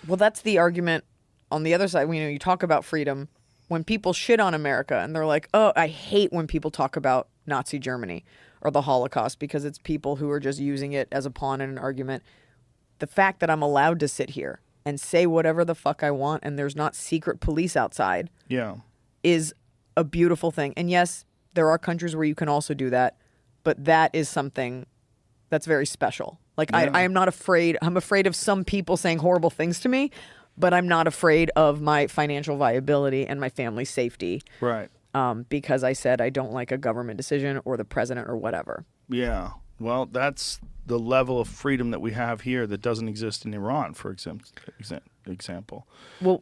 Well, that's the argument on the other side. You talk about freedom. When people shit on America and they're like, oh, I hate when people talk about Nazi Germany or the Holocaust because it's people who are just using it as a pawn in an argument. The fact that I'm allowed to sit here and say whatever the fuck I want and there's not secret police outside is a beautiful thing. And yes, there are countries where you can also do that, but that is something that's very special. Like, I am not afraid. I'm afraid of some people saying horrible things to me, but I'm not afraid of my financial viability and my family's safety. Right. Because I said I don't like a government decision or the president or whatever. Yeah. Well, that's the level of freedom that we have here that doesn't exist in Iran, for example. Well,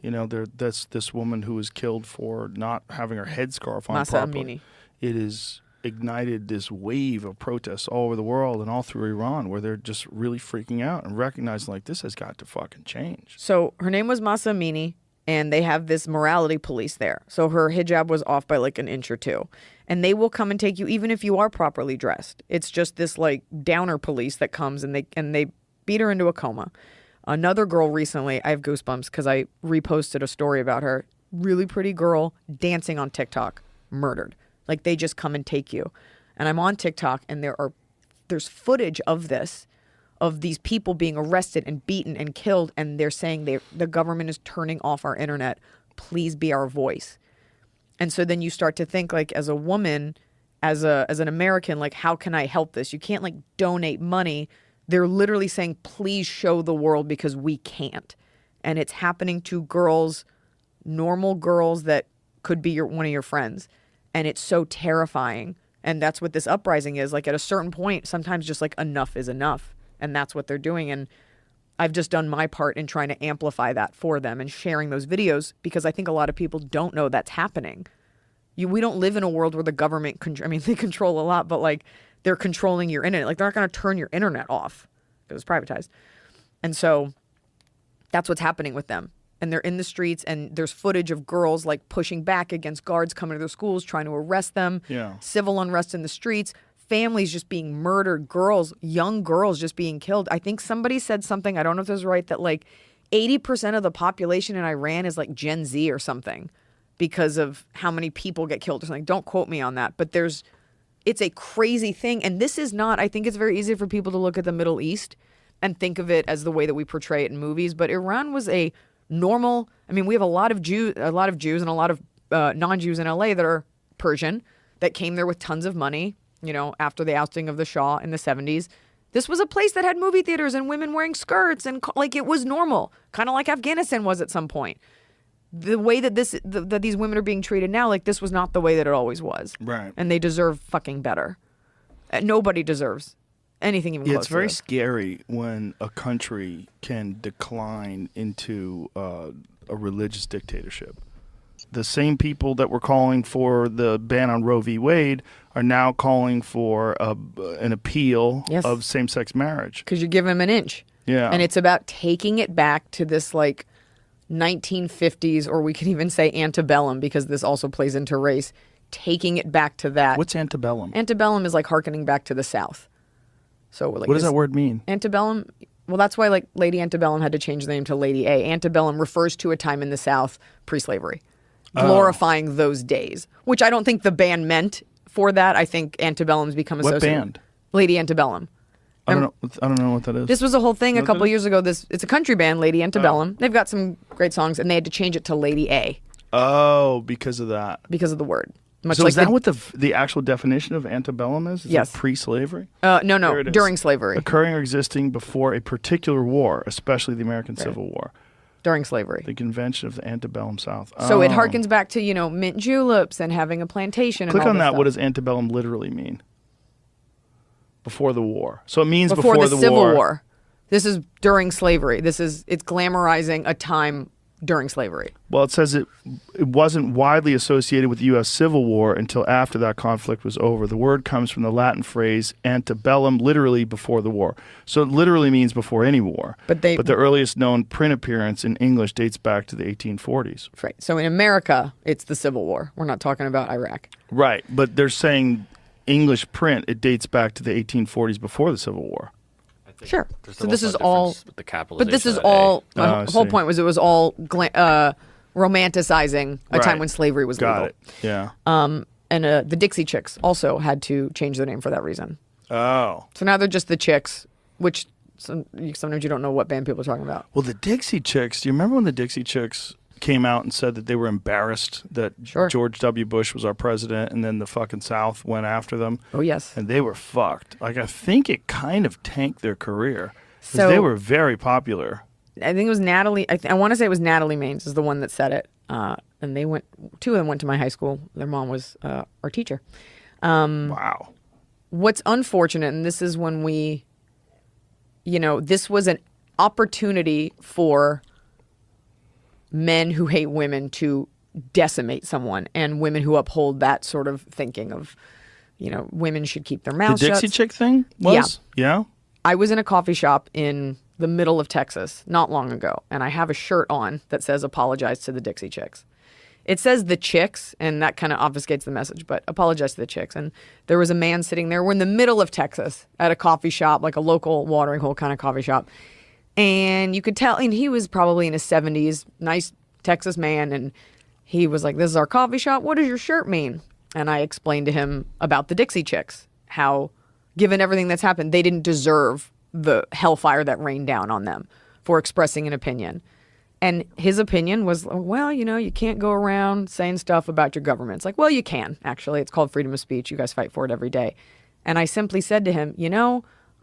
that's this woman who was killed for not having her headscarf on Masa properly. Amini. It has ignited this wave of protests all over the world and all through Iran where they're just really freaking out and recognizing, like, this has got to fucking change. So her name was Masa Amini, and they have this morality police there. So her hijab was off by like an inch or two. And they will come and take you even if you are properly dressed. It's just this like downer police that comes and they beat her into a coma. Another girl recently, I have goosebumps because I reposted a story about her. Really pretty girl dancing on TikTok, murdered. Like, they just come and take you. And I'm on TikTok and there's footage of this, of these people being arrested and beaten and killed, and they're saying the government is turning off our internet. Please be our voice. And so then you start to think, like, as a woman, as an American, like, how can I help this? You can't like donate money. They're literally saying, please show the world because we can't. And it's happening to girls, normal girls that could be one of your friends. And it's so terrifying. And that's what this uprising is. Like, at a certain point, sometimes just like enough is enough. And that's what they're doing. And I've just done my part in trying to amplify that for them and sharing those videos because I think a lot of people don't know that's happening. We don't live in a world where the government, they control a lot, but like they're controlling your internet. Like, they're not going to turn your internet off because it's privatized. And so that's what's happening with them. And they're in the streets, and there's footage of girls like pushing back against guards coming to their schools, trying to arrest them. Yeah. Civil unrest in the streets, families just being murdered, young girls just being killed. I think somebody said something, I don't know if this is right, that like 80% of the population in Iran is like Gen Z or something because of how many people get killed or something. Don't quote me on that, but it's a crazy thing. And this is not, I think it's very easy for people to look at the Middle East and think of it as the way that we portray it in movies, but Iran was a normal, we have a lot of Jews and a lot of non-Jews in LA that are Persian that came there with tons of money, after the ousting of the Shah in the 70s. This was a place that had movie theaters and women wearing skirts and like it was normal, kind of like Afghanistan was at some point. The way that that these women are being treated now, like this was not the way that it always was. Right. And they deserve fucking better. Nobody deserves anything even close. It's very scary when a country can decline into a religious dictatorship. The same people that were calling for the ban on Roe v. Wade are now calling for an appeal of same-sex marriage. Because you give them an inch. Yeah. And it's about taking it back to this like 1950s, or we can even say antebellum, because this also plays into race, taking it back to that. What's antebellum? Antebellum is like hearkening back to the South. So like, what does that word mean? Antebellum, well, that's why like Lady Antebellum had to change the name to Lady A. Antebellum refers to a time in the South pre-slavery, glorifying those days, which I don't think the band meant for that. I think Antebellum's become associated. What band? Lady Antebellum. I don't know what that is. This was a whole thing a couple years ago. It's a country band, Lady Antebellum. They've got some great songs, and they had to change it to Lady A. Oh, because of that. Because of the word. Much So like is that what the actual definition of antebellum is? Is Yes. it pre-slavery? No, during slavery. Occurring or existing before a particular war, especially the American Civil War. During slavery. The Convention of the Antebellum South. So it harkens back to, mint juleps and having a plantation. Click and all on this that. stuff. What does antebellum literally mean? Before the war. So it means before before the Civil War. This is during slavery. It's glamorizing a time during slavery. Well, it says it wasn't widely associated with the U.S. Civil War until after that conflict was over. The word comes from the Latin phrase antebellum, literally before the war. So it literally means before any war. But the earliest known print appearance in English dates back to the 1840s. Right. So in America, it's the Civil War. We're not talking about Iraq. Right. But they're saying English print, it dates back to the 1840s before the Civil War. Sure. There's So this also is a all, difference with the capitalization. but this is of A. all. Oh, My I whole see. point was it was all romanticizing a time Right. when slavery was Got legal. it. Yeah. And the Dixie Chicks also had to change their name for that reason. Oh. So now they're just the Chicks, which sometimes you don't know what band people are talking about. Well, the Dixie Chicks, do you remember when the Dixie Chicks came out and said that they were embarrassed that Sure. George W. Bush was our president and then the fucking South went after them? Oh, yes. And they were fucked. Like, I think it kind of tanked their career. Because So- they were very popular. I think it was Natalie. I want to say it was Natalie Maines is the one that said it. And they went. Two of them went to my high school. Their mom was our teacher. Wow. What's unfortunate, and this is when we, this was an opportunity for men who hate women to decimate someone, and women who uphold that sort of thinking of, women should keep their The mouths Dixie shut. Chick thing was? Yeah. I was in a coffee shop in the middle of Texas not long ago, and I have a shirt on that says apologize to the Dixie Chicks. It says the Chicks, and that kind of obfuscates the message, but apologize to the Chicks. And there was a man sitting there. We're in the middle of Texas at a coffee shop, like a local watering hole kind of coffee shop. And you could tell, and he was probably in his 70s, nice Texas man. And he was like, this is our coffee shop. What does your shirt mean? And I explained to him about the Dixie Chicks, how, given everything that's happened, they didn't deserve the hellfire that rained down on them for expressing an opinion. And his opinion was, well, you can't go around saying stuff about your government. It's like, well, you can, actually. It's called freedom of speech. You guys fight for it every day. And I simply said to him,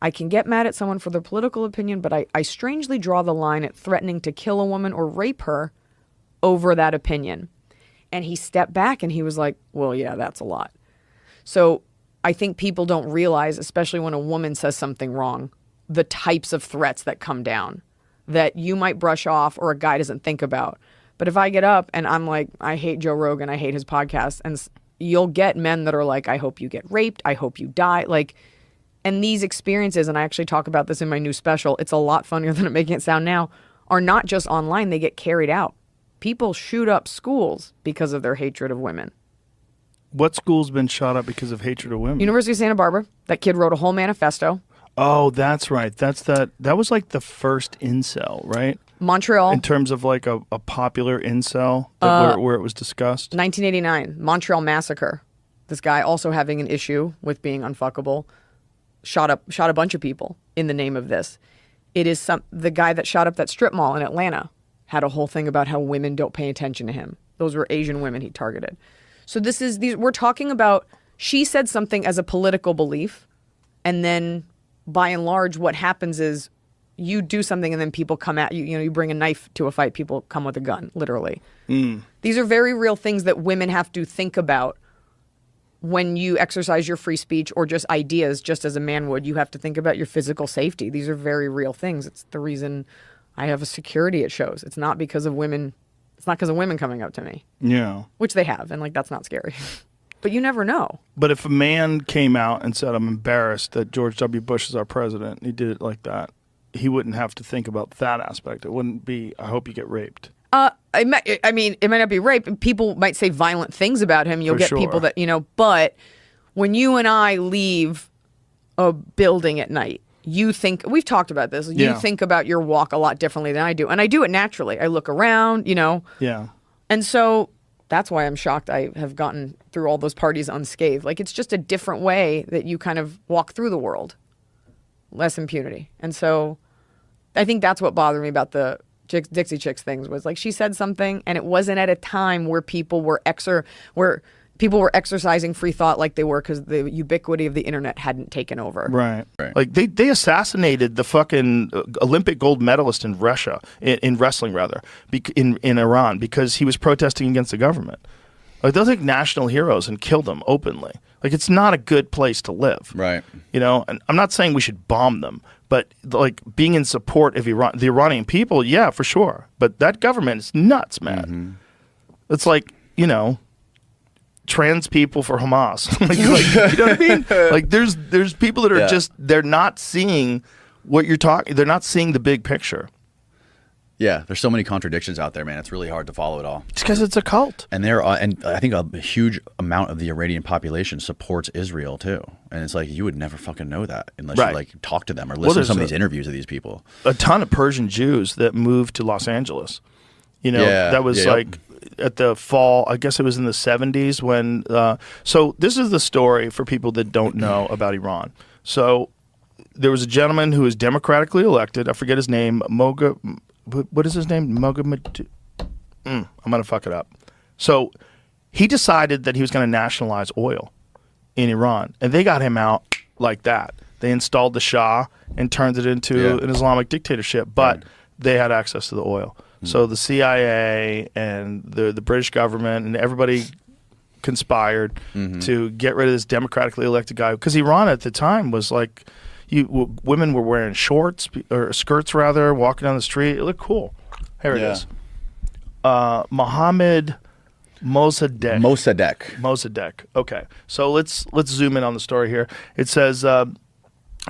I can get mad at someone for their political opinion, but I strangely draw the line at threatening to kill a woman or rape her over that opinion. And he stepped back and he was like, well, yeah, that's a lot. So I think people don't realize, especially when a woman says something wrong, the types of threats that come down that you might brush off or a guy doesn't think about. But if I get up and I'm like, I hate Joe Rogan, I hate his podcast, and you'll get men that are like, I hope you get raped, I hope you die. And these experiences, and I actually talk about this in my new special, it's a lot funnier than I'm making it sound now, are not just online, they get carried out. People shoot up schools because of their hatred of women. What school's been shot up because of hatred of women? University of Santa Barbara, that kid wrote a whole manifesto. Oh, that's right. That was like the first incel, right? Montreal. In terms of like a popular incel where it was discussed. 1989, Montreal Massacre. This guy also having an issue with being unfuckable, shot a bunch of people in the name of this. It is the guy that shot up that strip mall in Atlanta had a whole thing about how women don't pay attention to him. Those were Asian women he targeted. So we're talking about, she said something as a political belief, and then by and large, what happens is you do something and then people come at you. You bring a knife to a fight, people come with a gun, literally. These are very real things that women have to think about when you exercise your free speech or just ideas, just as a man would. You have to think about your physical safety. These are very real things. It's the reason I have a security at shows. It's not because of women. It's not because of women coming up to me. Yeah. Which they have, and that's not scary. But you never know. But if a man came out and said, I'm embarrassed that George W. Bush is our president, and he did it like that, he wouldn't have to think about that aspect. It wouldn't be, I hope you get raped. It might not be rape. People might say violent things about him. You'll For get sure. people that, but when you and I leave a building at night, you think, we've talked about this, you Yeah. think about your walk a lot differently than I do. And I do it naturally. I look around, Yeah. And so that's why I'm shocked I have gotten through all those parties unscathed. It's just a different way that you kind of walk through the world. Less impunity. And so I think that's what bothered me about the Dixie Chicks things was she said something and it wasn't at a time where people were exercising free thought like they were because the ubiquity of the internet hadn't taken over. Right. Like they assassinated the fucking Olympic gold medalist in Russia, in wrestling rather, in Iran because he was protesting against the government. They'll take national heroes and kill them openly. It's not a good place to live. Right. And I'm not saying we should bomb them, but being in support of the Iranian people, yeah, for sure. But that government is nuts, man. Mm-hmm. It's trans people for Hamas. You know what I mean? There's people that are just, they're not seeing what you're talking, they're not seeing the big picture. Yeah, there's so many contradictions out there, man. It's really hard to follow it all. It's because it's a cult. And and I think a huge amount of the Iranian population supports Israel too. And it's like you would never fucking know that unless you like talk to them or listen to some of these interviews of these people. A ton of Persian Jews that moved to Los Angeles. You know, that was like at the fall. I guess it was in the 70s when. So this is the story for people that don't know about Iran. So there was a gentleman who was democratically elected. I forget his name. What is his name? I'm going to fuck it up. So he decided that he was going to nationalize oil in Iran. And they got him out like that. They installed the Shah and turned it into an Islamic dictatorship. But they had access to the oil. So the CIA and the British government and everybody conspired to get rid of this democratically elected guy. Because Iran at the time was like... women were wearing shorts or skirts rather, walking down the street. It looked cool. Here it is. Mohammed Mossadegh. Okay, so let's zoom in on the story here. It says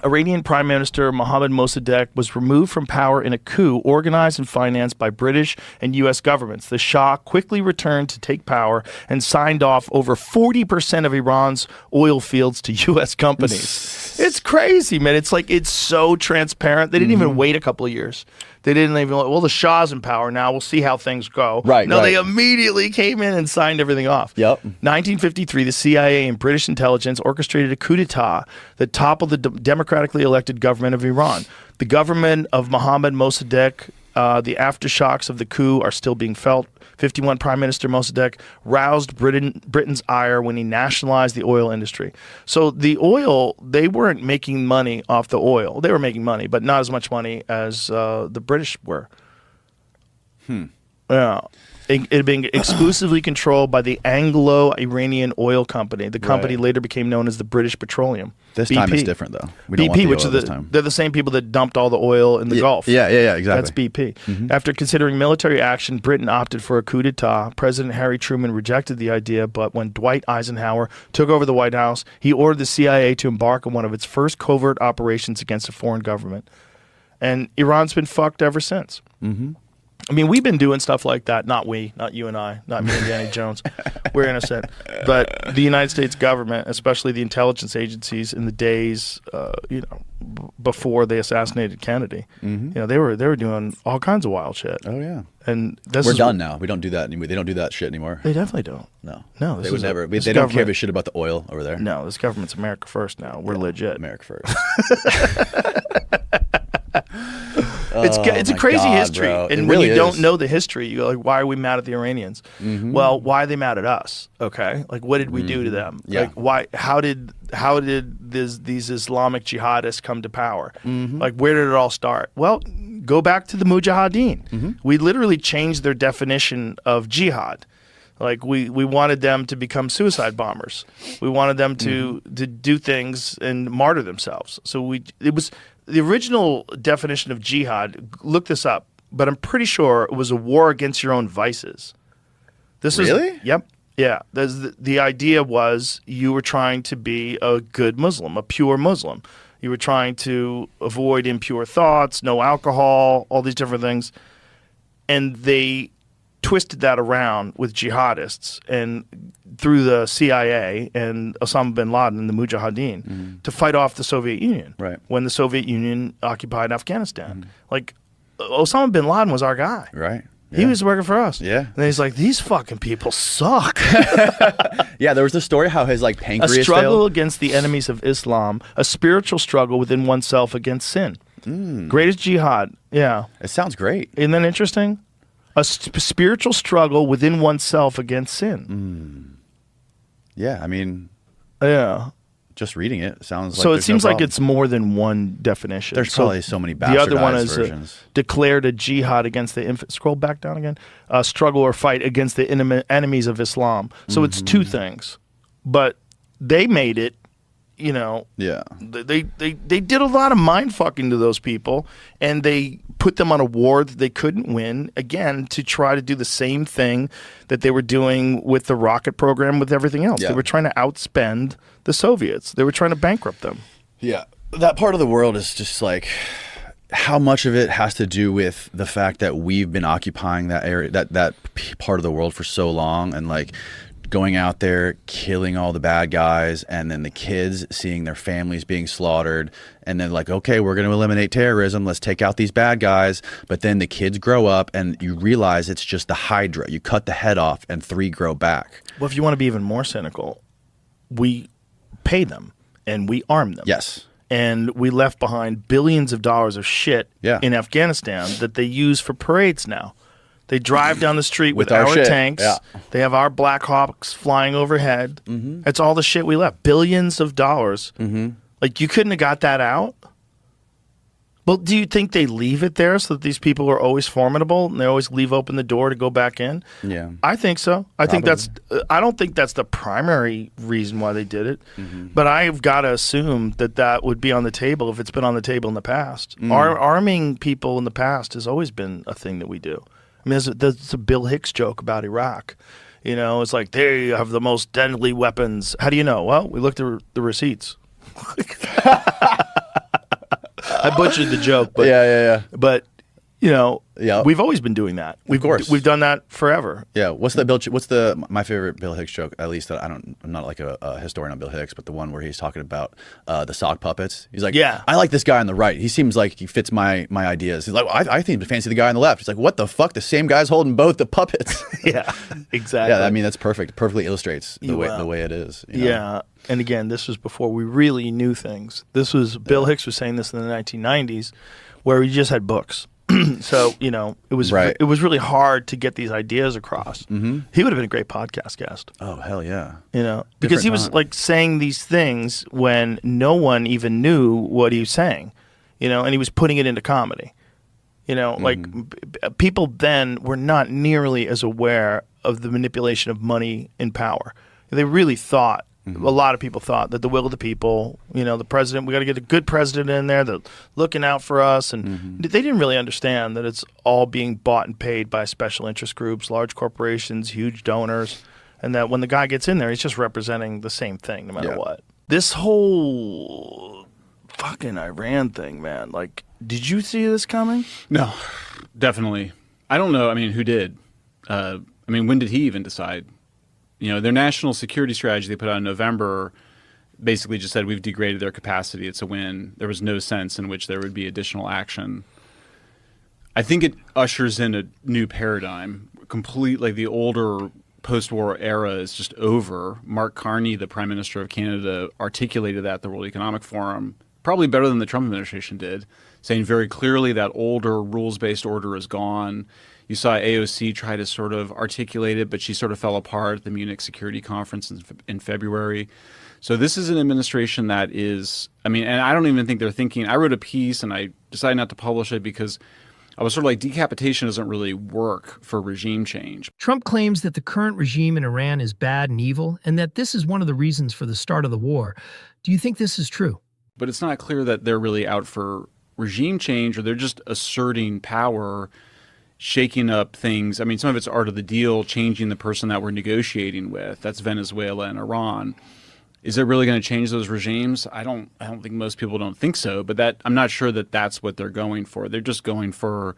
Iranian Prime Minister Mohammed Mossadegh was removed from power in a coup organized and financed by British and U.S. governments. The Shah quickly returned to take power and signed off over 40% of Iran's oil fields to U.S. companies. It's crazy, man. It's like it's so transparent. They didn't even wait a couple of years. They didn't even, well, the Shah's in power now. We'll see how things go. They immediately came in and signed everything off. 1953, the CIA and British intelligence orchestrated a coup d'etat that toppled the democratically elected government of Iran. The government of Mohammed Mossadegh, the aftershocks of the coup are still being felt. 51 Prime Minister Mossadegh roused Britain's ire when he nationalized the oil industry. So the oil, they weren't making money off the oil. They were making money, but not as much money as the British were. Yeah. It had been exclusively controlled by the Anglo-Iranian Oil Company. The company later became known as the British Petroleum. This BP. time it's different, though. We don't want the which oil is this time. They're the same people that dumped all the oil in the Gulf. Yeah, exactly. That's BP. After considering military action, Britain opted for a coup d'etat. President Harry Truman rejected the idea, but when Dwight Eisenhower took over the White House, he ordered the CIA to embark on one of its first covert operations against a foreign government. And Iran's been fucked ever since. I mean, we've been doing stuff like that. Not you and I, not me and Danny Jones. We're innocent. But the United States government, especially the intelligence agencies in the days, before they assassinated Kennedy, they were doing all kinds of wild shit. Oh yeah. And we're done now. We don't do that anymore. They don't do that shit anymore. They definitely don't. No. They would never. They don't give a shit about the oil over there. No, this government's America first now. We're legit. America first. It's a crazy history. Bro. And when you don't know the history, you go like, why are we mad at the Iranians? Well, why are they mad at us? Okay. Like, what did we do to them? Like, why, how did these Islamic jihadists come to power? Like, where did it all start? Well, go back to the Mujahideen. We literally changed their definition of jihad. Like, we wanted them to become suicide bombers. We wanted them to do things and martyr themselves. So it was the original definition of jihad. Look this up, but I'm pretty sure it was a war against your own vices. Really? Yep. Yeah. The idea was you were trying to be a good Muslim, a pure Muslim. You were trying to avoid impure thoughts, no alcohol, all these different things. And they twisted that around with jihadists and through the CIA and Osama bin Laden and the Mujahideen to fight off the Soviet Union when the Soviet Union occupied Afghanistan. Like, Osama bin Laden was our guy. Right. He was working for us. Yeah. And he's like, these fucking people suck. Yeah, there was the story how his pancreas A struggle failed. against the enemies of Islam, a spiritual struggle within oneself against sin. Greatest jihad. Yeah. It sounds great. Isn't that interesting? A spiritual struggle within oneself against sin. Yeah, I mean, just reading it sounds like so. It seems like it's more than one definition. There's probably so many bastardized The other one is versions. Declared a jihad against the scroll back down again. Struggle or fight against the enemies of Islam. So it's two things, but they made it. Yeah. They did a lot of mind fucking to those people, and they put them on a war that they couldn't win, again, to try to do the same thing that they were doing with the rocket program, with everything else. They were trying to outspend the Soviets. They were trying to bankrupt them. Yeah. That part of the world is just like, how much of it has to do with the fact that we've been occupying that area, that part of the world for so long, and like going out there, killing all the bad guys, and then the kids seeing their families being slaughtered, and then like, okay, we're going to eliminate terrorism, let's take out these bad guys. But then the kids grow up and you realize it's just the Hydra. You cut the head off and 3 grow back. Well, if you want to be even more cynical, we pay them and we arm them. Yes. And we left behind billions of dollars of shit in Afghanistan that they use for parades now. They drive down the street with our tanks. Yeah. They have our Black Hawks flying overhead. That's all the shit we left. Billions of dollars. Like, you couldn't have got that out? Well, do you think they leave it there so that these people are always formidable and they always leave open the door to go back in? Yeah. I think so. I don't think that's the primary reason why they did it. But I've got to assume that that would be on the table if it's been on the table in the past. Arming people in the past has always been a thing that we do. I mean, there's a Bill Hicks joke about Iraq. You know, it's like, they have the most deadly weapons. How do you know? Well, we looked at the receipts. I butchered the joke, but But you know, we've always been doing that. Of course, we've done that forever. Yeah. What's my favorite Bill Hicks joke? At least I'm not like a historian on Bill Hicks, but the one where he's talking about the sock puppets. He's like, I like this guy on the right. He seems like he fits my ideas. He's like, well, I think fancy the guy on the left. He's like, what the fuck? The same guy's holding both the puppets. Yeah, exactly. Yeah, I mean that's perfect. Perfectly illustrates the way it is. You know? Yeah. And again, this was before we really knew things. This was Bill Hicks was saying this in the 1990s, where we just had books. So, you know, it was really hard to get these ideas across. He would have been a great podcast guest. Oh, hell yeah. You know, because he was like saying these things when no one even knew what he was saying, you know, and he was putting it into comedy. You know, like people then were not nearly as aware of the manipulation of money and power. They really thought, a lot of people thought that the will of the people, you know, the president, we got to get a good president in there that's looking out for us. And they didn't really understand that it's all being bought and paid by special interest groups, large corporations, huge donors, and that when the guy gets in there, he's just representing the same thing no matter what. This whole fucking Iran thing, man, like, did you see this coming? No, definitely. I don't know. I mean, who did? I mean, when did he even decide? You know, their national security strategy they put out in November basically just said we've degraded their capacity. It's a win. There was no sense in which there would be additional action. I think it ushers in a new paradigm. Like the older post-war era is just over. Mark Carney, the Prime Minister of Canada, articulated that at the World Economic Forum, probably better than the Trump administration did, saying very clearly that older rules-based order is gone. You saw AOC try to sort of articulate it, but she sort of fell apart at the Munich Security Conference in February. So this is an administration that is, I mean, and I don't even think they're thinking, I wrote a piece and I decided not to publish it because I was sort of like, decapitation doesn't really work for regime change. Trump claims that the current regime in Iran is bad and evil, and that this is one of the reasons for the start of the war. Do you think this is true? But it's not clear that they're really out for regime change, or they're just asserting power, shaking up things. I mean, some of it's art of the deal, changing the person that we're negotiating with. That's Venezuela and Iran. Is it really going to change those regimes? I don't think most people don't think so, but I'm not sure that that's what they're going for. They're just going for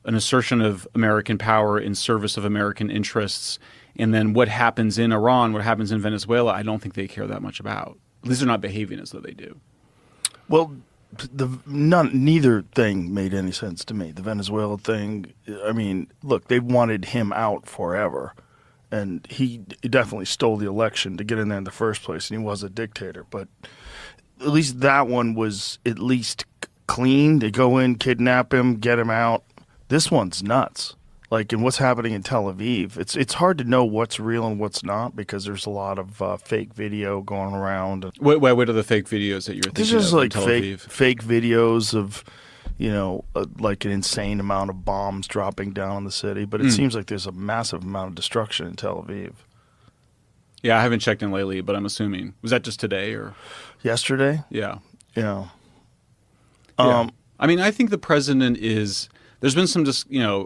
an assertion of American power in service of American interests. And then what happens in Iran, what happens in Venezuela, I don't think they care that much about. At least they're not behaving as though they do. Well, neither thing made any sense to me. The Venezuela thing, I mean, look, they wanted him out forever, and he definitely stole the election to get in there in the first place, and he was a dictator. But at least that one was at least clean. They go in, kidnap him, get him out. This one's nuts. Like, in what's happening in Tel Aviv, it's hard to know what's real and what's not because there's a lot of fake video going around. What are the fake videos that you're thinking There's just of like in Tel Aviv? fake videos of, you know, like an insane amount of bombs dropping down on the city. But it seems like there's a massive amount of destruction in Tel Aviv. Yeah, I haven't checked in lately, but I'm assuming. Was that just today or? Yesterday? Yeah. Yeah. I mean, I think the president is... There's been some,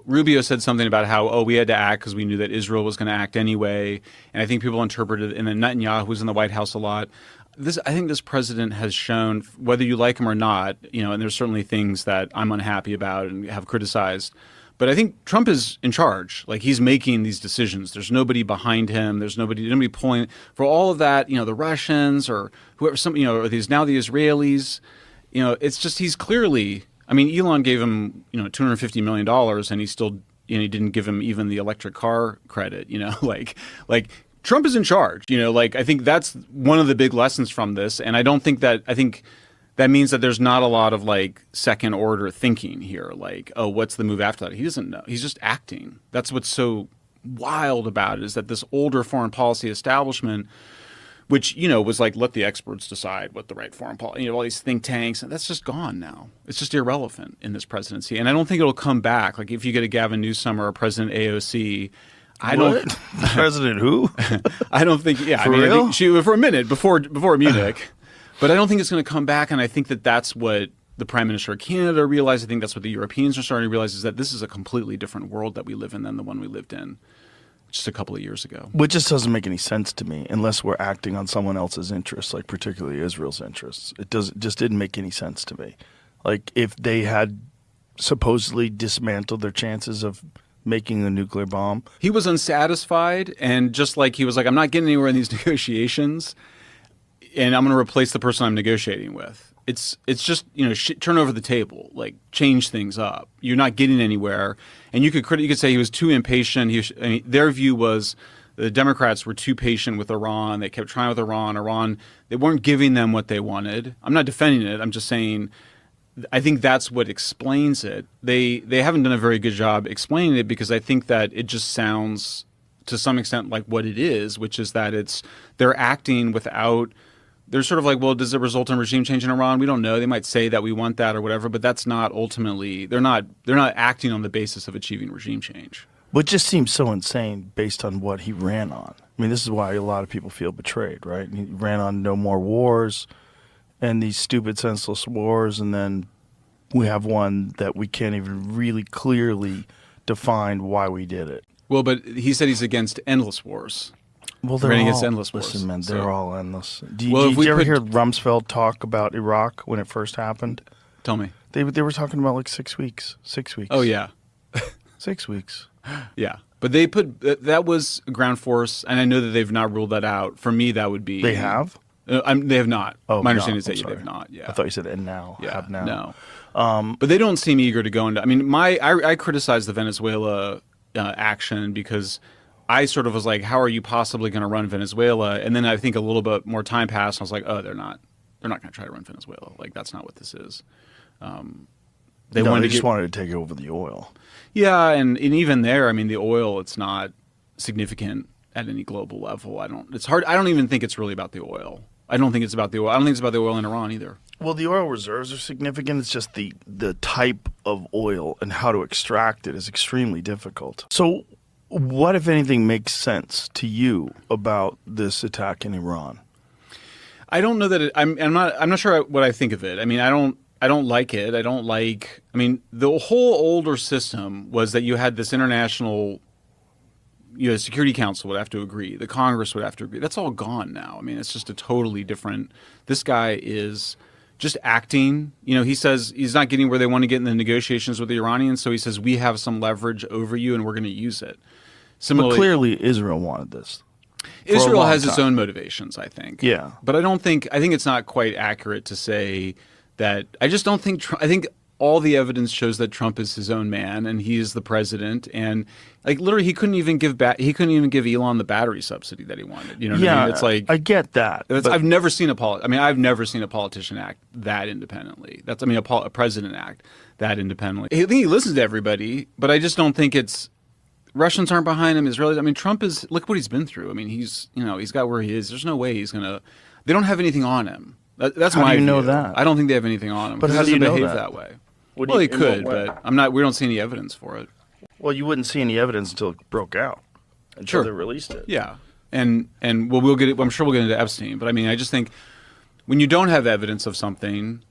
Rubio said something about how, we had to act because we knew that Israel was going to act anyway. And I think people interpreted, and then Netanyahu was in the White House a lot. I think this president has shown, whether you like him or not, and there's certainly things that I'm unhappy about and have criticized. But I think Trump is in charge. Like, he's making these decisions. There's nobody behind him. There's nobody pulling for all of that. The Russians or whoever, or these now the Israelis. It's just he's clearly. I mean, Elon gave him $250 million, and he still he didn't give him even the electric car credit. Like Trump is in charge. I think that's one of the big lessons from this. And I think that means that there's not a lot of second order thinking here. Like, oh, what's the move after that? He doesn't know. He's just acting. That's what's so wild about it, is that this older foreign policy establishment, which, was like, let the experts decide what the right foreign policy, all these think tanks, and that's just gone now. It's just irrelevant in this presidency. And I don't think it'll come back. Like, if you get a Gavin Newsom or a President AOC, President who? I don't think, yeah. I think she, for a minute, before Munich. But I don't think it's going to come back, and I think that that's what the Prime Minister of Canada realized. I think that's what the Europeans are starting to realize, is that this is a completely different world that we live in than the one we lived in just a couple of years ago. Which just doesn't make any sense to me unless we're acting on someone else's interests, like particularly Israel's interests. Just didn't make any sense to me. Like, if they had supposedly dismantled their chances of making a nuclear bomb. He was unsatisfied, and just like he was like, I'm not getting anywhere in these negotiations, and I'm going to replace the person I'm negotiating with. It's just, turn over the table, like, change things up. You're not getting anywhere. And you could say he was too impatient. Their view was the Democrats were too patient with Iran. They kept trying with Iran. They weren't giving them what they wanted. I'm not defending it. I'm just saying I think that's what explains it. They haven't done a very good job explaining it, because I think that it just sounds to some extent like what it is, which is that they're acting without. They're sort of like, well, does it result in regime change in Iran? We don't know. They might say that we want that or whatever, but that's not ultimately. They're not acting on the basis of achieving regime change. Which just seems so insane based on what he ran on. I mean, this is why a lot of people feel betrayed, right? He ran on no more wars and these stupid, senseless wars, and then we have one that we can't even really clearly define why we did it. Well, but he said he's against endless wars. Well, they're all against endless wars. Listen, man, they're all endless. Did you ever hear Rumsfeld talk about Iraq when it first happened? Tell me. They were talking about like 6 weeks. 6 weeks. Oh, yeah. 6 weeks. Yeah. But they put that was ground force, and I know that they've not ruled that out. For me, that would be. They have? They have not. Oh, my understanding is that they have not. Yeah. I thought you said and now. Yeah. Have now. No. But they don't seem eager to go into. I mean, I criticize the Venezuela action because I sort of was like, how are you possibly going to run Venezuela? And then I think a little bit more time passed, and I was like, oh, they're not going to try to run Venezuela. Like, that's not what this is. They just wanted to take over the oil. Yeah, and even there, I mean, the oil, it's not significant at any global level. It's hard. I don't even think it's really about the oil. I don't think it's about the oil. I don't think it's about the oil in Iran either. Well, the oil reserves are significant. It's just the type of oil and how to extract it is extremely difficult. So what, if anything, makes sense to you about this attack in Iran? I don't know that I'm not sure what I think of it. I mean, I don't like it. I mean, the whole older system was that you had this international, the Security Council would have to agree. The Congress would have to agree. That's all gone now. I mean, it's just a totally different. This guy is just acting. He says he's not getting where they want to get in the negotiations with the Iranians, so he says we have some leverage over you, and we're going to use it. Similarly, but clearly, Israel wanted this. Israel has its own motivations, I think. Yeah, but I think it's not quite accurate to say that. I just don't think. I think all the evidence shows that Trump is his own man, and he is the president. And like literally, he couldn't even give Elon the battery subsidy that he wanted. You know what I mean? It's like I get that. I've never seen a politician act that independently. A president act that independently. I think he listens to everybody, but I just don't think it's. Russians aren't behind him. Israelis. I mean, Trump is. Look what he's been through. I mean, he's got where he is. There's no way he's gonna. They don't have anything on him. That's how my do you view. know that? I don't think they have anything on him. But how do you know behave that way? Well, he could, but I'm not. We don't see any evidence for it. Well, you wouldn't see any evidence until it broke out. Until they released it. Yeah, and we'll get it. I'm sure we'll get into Epstein, but I mean, I just think when you don't have evidence of something,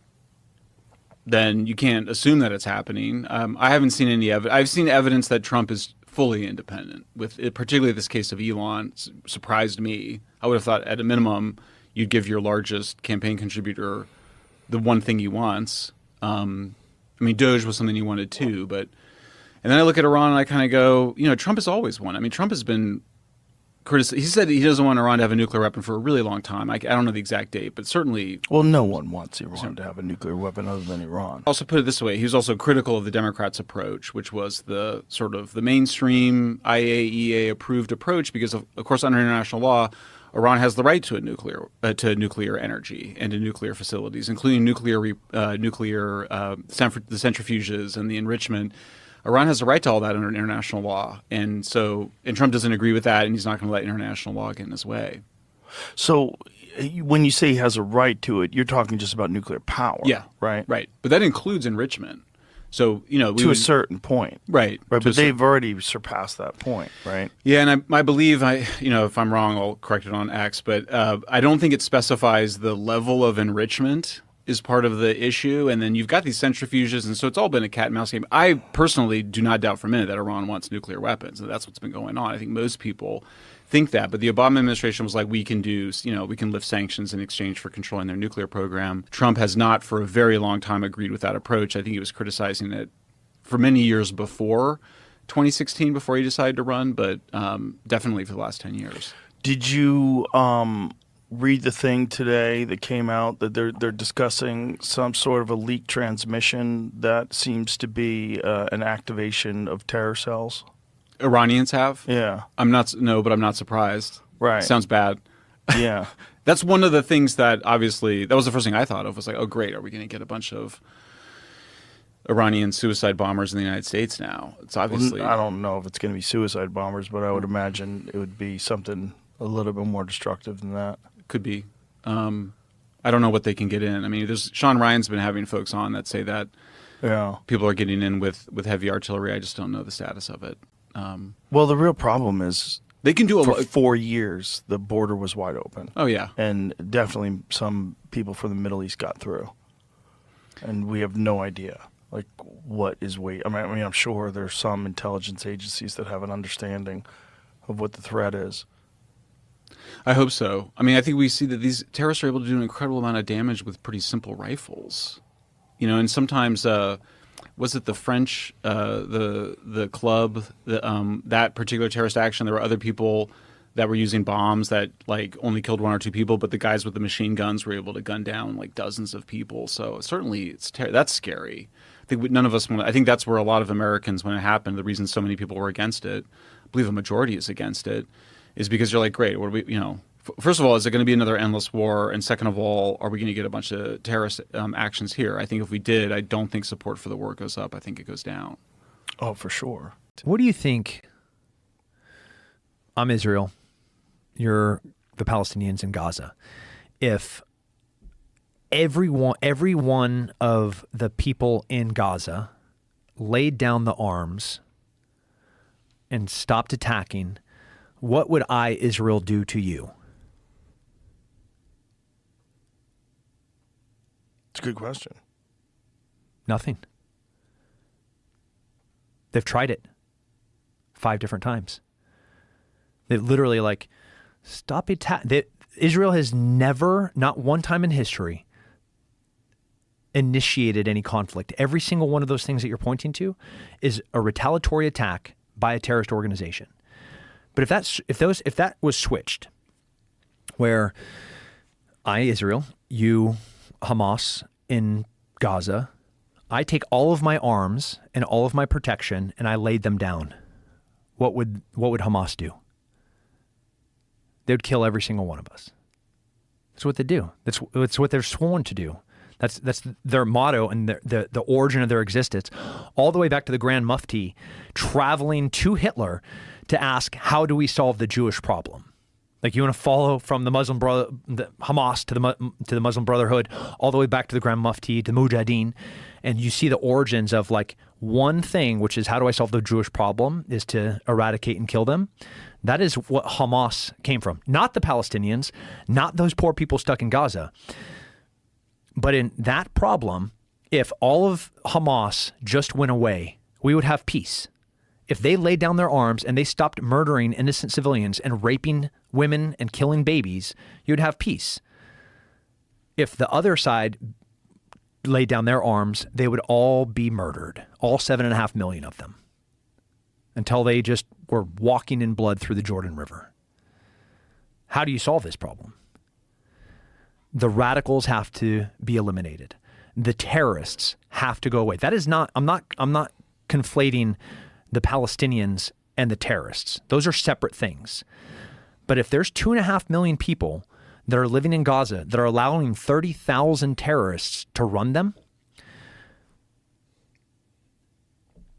then you can't assume that it's happening. I haven't seen any evidence. I've seen evidence that Trump is fully independent. With it, particularly this case of Elon, surprised me. I would have thought at a minimum, you'd give your largest campaign contributor the one thing he wants. I mean, Doge was something he wanted too, but and then I look at Iran and I kind of go, Trump has always won. I mean, Trump has been criticized. He said he doesn't want Iran to have a nuclear weapon for a really long time. I don't know the exact date, but certainly. Well, no one wants Iran to have a nuclear weapon other than Iran. Also, put it this way, he was also critical of the Democrats' approach, which was the sort of the mainstream IAEA approved approach, because of course, under international law, Iran has the right to nuclear energy and to nuclear facilities, including the centrifuges and the enrichment. Iran has a right to all that under international law, and Trump doesn't agree with that, and he's not going to let international law get in his way. So, when you say he has a right to it, you're talking just about nuclear power, yeah, right? Right, but that includes enrichment. So a certain point, right? But they've already surpassed that point, right? Yeah, and I believe if I'm wrong, I'll correct it on X, but I don't think it specifies the level of enrichment is part of the issue, and then you've got these centrifuges, and so it's all been a cat and mouse game. I personally do not doubt for a minute that Iran wants nuclear weapons, and that's what's been going on. I think most people think that, but the Obama administration was like, we can lift sanctions in exchange for controlling their nuclear program. Trump has not for a very long time agreed with that approach. I think he was criticizing it for many years before 2016, before he decided to run, but definitely for the last 10 years. Did you read the thing today that came out that they're discussing some sort of a leak transmission that seems to be an activation of terror cells? Iranians have? Yeah. But I'm not surprised. Right. Sounds bad. Yeah. That's one of the things that obviously, that was the first thing I thought of, was like, oh great, are we going to get a bunch of Iranian suicide bombers in the United States now? It's obviously... I don't know if it's going to be suicide bombers, but I would imagine it would be something a little bit more destructive than that. Could be. I don't know what they can get in. I mean, Sean Ryan's been having folks on that say that people are getting in with heavy artillery. I just don't know the status of it. Well, the real problem is they can do for 4 years the border was wide open. Oh yeah, and definitely some people from the Middle East got through, and we have no idea like what is I mean, I'm sure there's some intelligence agencies that have an understanding of what the threat is. I hope so. I mean, I think we see that these terrorists are able to do an incredible amount of damage with pretty simple rifles, and sometimes. Was it the French, the club, that particular terrorist action? There were other people that were using bombs that like only killed one or two people, but the guys with the machine guns were able to gun down like dozens of people. So certainly that's scary. I think none of us want. I think that's where a lot of Americans, when it happened, the reason so many people were against it, I believe a majority is against it, is because you're like, great, what do we, First of all, is it going to be another endless war? And second of all, are we going to get a bunch of terrorist actions here? I think if we did, I don't think support for the war goes up. I think it goes down. Oh, for sure. What do you think? I'm Israel. You're the Palestinians in Gaza. If every one of the people in Gaza laid down the arms and stopped attacking, what would I, Israel, do to you? It's a good question. Nothing. They've tried it 5 different times. They've literally stop attack. Israel has never, not one time in history, initiated any conflict. Every single one of those things that you're pointing to is a retaliatory attack by a terrorist organization. But if that was switched, where I, Israel, you, Hamas in Gaza, I take all of my arms and all of my protection and I laid them down, what would Hamas do? They would kill every single one of us. That's what they do. That's what they're sworn to do. That's their motto and the origin of their existence, all the way back to the Grand Mufti traveling to Hitler to ask, how do we solve the Jewish problem? Like, you want to follow from the Hamas to the Muslim Brotherhood, all the way back to the Grand Mufti, to Mujahideen, and you see the origins of one thing, which is how do I solve the Jewish problem, is to eradicate and kill them. That is what Hamas came from. Not the Palestinians, not those poor people stuck in Gaza. But in that problem, if all of Hamas just went away, we would have peace. If they laid down their arms and they stopped murdering innocent civilians and raping women and killing babies, you'd have peace. if the other side laid down their arms, they would all be murdered, all 7.5 million of them, until they just were walking in blood through the Jordan River. How do you solve this problem? The radicals have to be eliminated. The terrorists have to go away. That is not, I'm not conflating the Palestinians and the terrorists. Those are separate things. But if there's 2.5 million people that are living in Gaza that are allowing 30,000 terrorists to run them,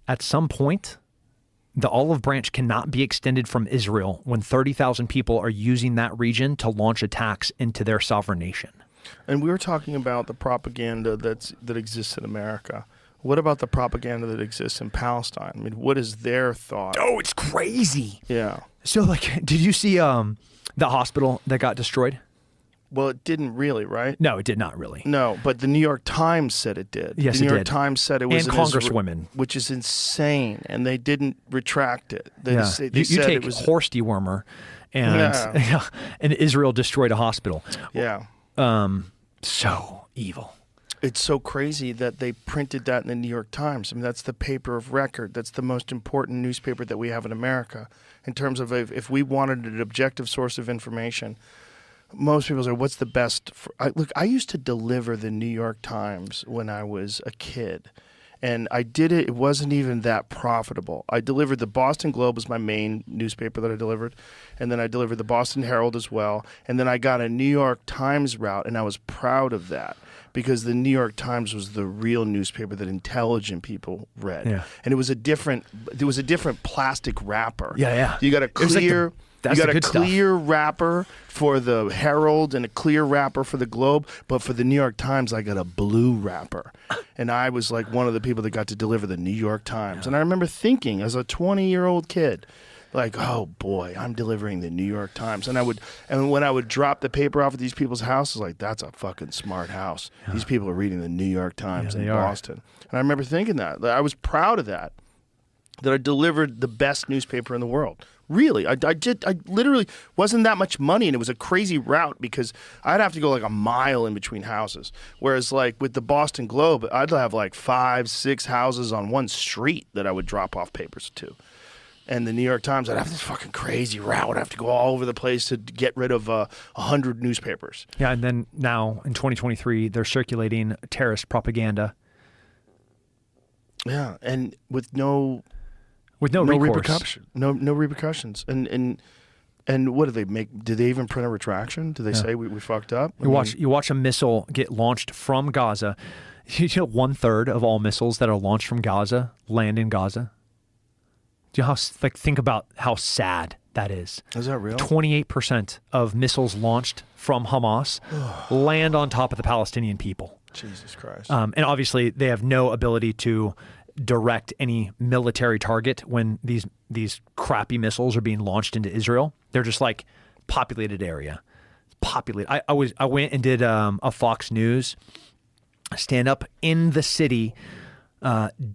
at some point, the olive branch cannot be extended from Israel when 30,000 people are using that region to launch attacks into their sovereign nation. And we were talking about the propaganda that exists in America. What about the propaganda that exists in Palestine? I mean, what is their thought? Oh, it's crazy. Yeah. So, like, did you see the hospital that got destroyed? Well, it didn't really, right? No, it did not really. No, but the New York Times said it did. Yes, the it New York did. Times said it was And an congresswomen. which is insane, and they didn't retract it. They Yeah. said You take it was horse dewormer, and and Israel destroyed a hospital. yeah. So evil. It's so crazy that they printed that in the New York Times. I mean, that's the paper of record. That's the most important newspaper that we have in America in terms of if we wanted an objective source of information. Most people say, what's the best? Look, I used to deliver the New York Times when I was a kid. And I did it. It wasn't even that profitable. I delivered the Boston Globe was my main newspaper that I delivered. And then I delivered the Boston Herald as well. And then I got a New York Times route, and I was proud of that because the New York Times was the real newspaper that intelligent people read. Yeah. And it was a different plastic wrapper. Yeah, yeah. You got a It was like clear... that's you got the a good stuff. clear wrapper for the Herald and a clear wrapper for the Globe, but for the New York Times, I got a blue wrapper. And I was like one of the people that got to deliver the New York Times. And I remember thinking as a 20-year-old kid, like, oh boy, I'm delivering the New York Times. And when I would drop the paper off at these people's houses, like, that's a fucking smart house. Yeah. These people are reading the New York Times in Boston. And I remember thinking that. I was proud of that I delivered the best newspaper in the world. Really, I literally wasn't that much money, and it was a crazy route because I'd have to go like a mile in between houses. Whereas like with the Boston Globe, I'd have like 5-6 houses on one street that I would drop off papers to. And the New York Times, I'd have this fucking crazy route. I'd have to go all over the place to get rid of 100 newspapers. Yeah, and then now in 2023, they're circulating terrorist propaganda. Yeah, and with no recourse. repercussion, no repercussions. And what do they make? Did they even print a retraction? Did they say we fucked up? You watch a missile get launched from Gaza. You know, 1/3 of all missiles that are launched from Gaza land in Gaza. Do you know think about how sad that is? Is that real? 28% of missiles launched from Hamas land on top of the Palestinian people. Jesus Christ. And obviously, they have no ability to direct any military target when these crappy missiles are being launched into Israel. They're just like populated area. Populated. I went and did a Fox News stand up in the city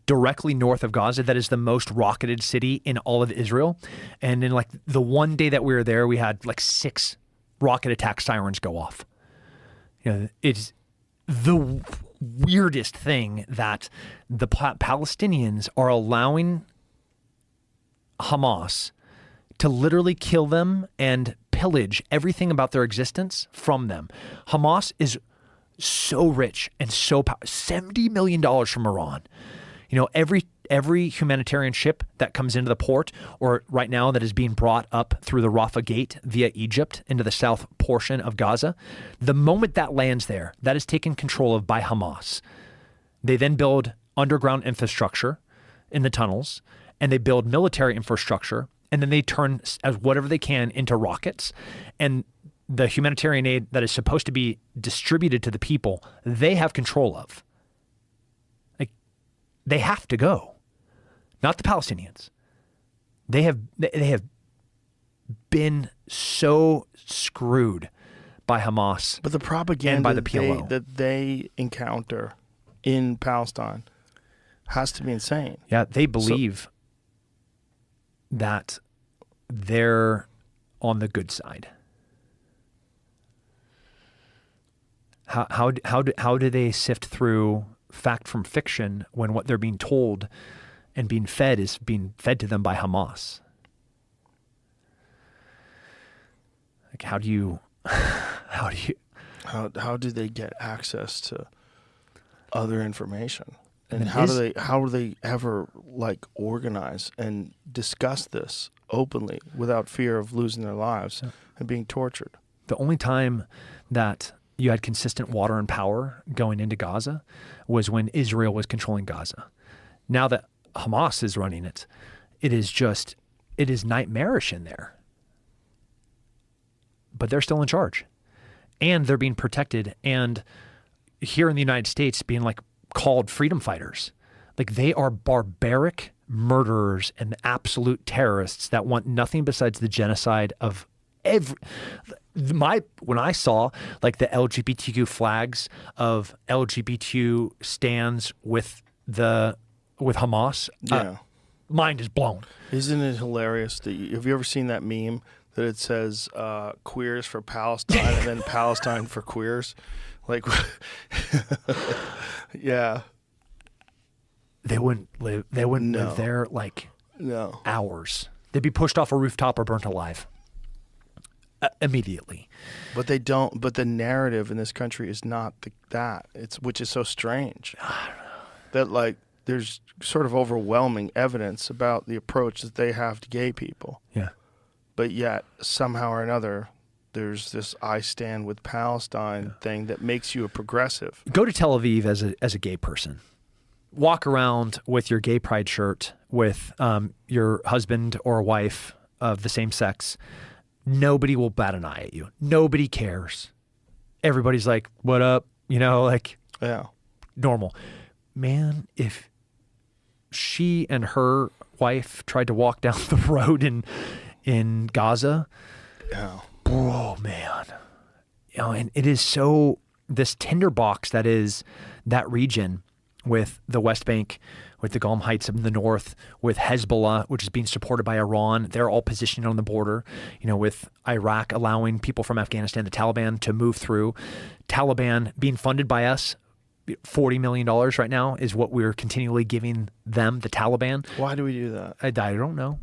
directly north of Gaza. That is the most rocketed city in all of Israel. And in like the one day that we were there, we had like 6 rocket attack sirens go off. You know, it's the weirdest thing that the Palestinians are allowing Hamas to literally kill them and pillage everything about their existence from them. Hamas is so rich and so powerful. $70 million from Iran. You know, every humanitarian ship that comes into the port, or right now that is being brought up through the Rafah Gate via Egypt into the south portion of Gaza, the moment that lands there, that is taken control of by Hamas. They then build underground infrastructure in the tunnels, and they build military infrastructure, and then they turn as whatever they can into rockets. And the humanitarian aid that is supposed to be distributed to the people, they have control of. Like, they have to go. Not the Palestinians. They have been so screwed by Hamas, but the propaganda and by the PLO that they encounter in Palestine has to be insane. Yeah, they believe that they're on the good side. How do they sift through fact from fiction when what they're being told and being fed is being fed to them by Hamas? Like, how do they get access to other information? And how do they ever like organize and discuss this openly without fear of losing their lives and being tortured? The only time that you had consistent water and power going into Gaza was when Israel was controlling Gaza. Now that Hamas is running it, it is nightmarish in there. But they're still in charge. And they're being protected. And here in the United States being like called freedom fighters. Like, they are barbaric murderers and absolute terrorists that want nothing besides the genocide of when I saw like the LGBTQ flags of LGBTQ stands with Hamas, mind is blown. Isn't it hilarious that have you ever seen that meme that it says queers for Palestine and then Palestine for queers? Like, yeah. They wouldn't live there like hours. They'd be pushed off a rooftop or burnt alive. Immediately. But they don't. But the narrative in this country is not that. Which is so strange. That like there's sort of overwhelming evidence about the approach that they have to gay people. Yeah. But yet somehow or another, there's this "I stand with Palestine" thing that makes you a progressive. Go to Tel Aviv as a gay person. Walk around with your gay pride shirt with your husband or wife of the same sex. Nobody will bat an eye at you. Nobody cares. Everybody's like, what up? Normal. Man, if she and her wife tried to walk down the road in Gaza, oh man. And it is so, this tinderbox that is that region with the West Bank, with the Golan Heights in the north, with Hezbollah, which is being supported by Iran. They're all positioned on the border, with Iraq allowing people from Afghanistan, the Taliban, to move through. Taliban being funded by us, $40 million right now is what we're continually giving them, the Taliban. Why do we do that? I don't know.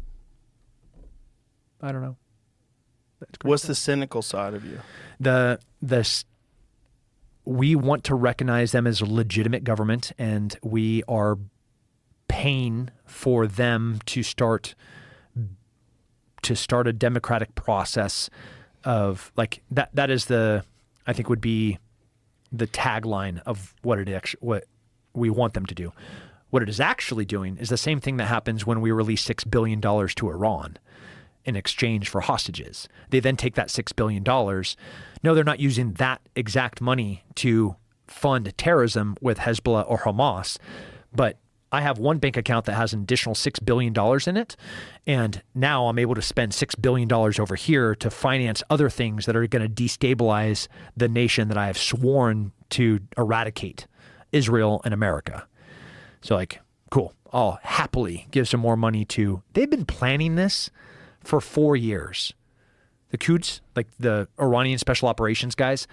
What's the cynical side of you? We want to recognize them as a legitimate government, and we are paying for them to start a democratic process of like that. That is I think would be the tagline of what we want them to do. What it is actually doing is the same thing that happens when we release $6 billion to Iran in exchange for hostages. They then take that $6 billion. No, they're not using that exact money to fund terrorism with Hezbollah or Hamas, but I have one bank account that has an additional $6 billion in it, and now I'm able to spend $6 billion over here to finance other things that are going to destabilize the nation that I have sworn to eradicate, Israel and America. So like, cool, I'll happily give some more money to, they've been planning this for 4 years. The Quds, like the Iranian special operations guys,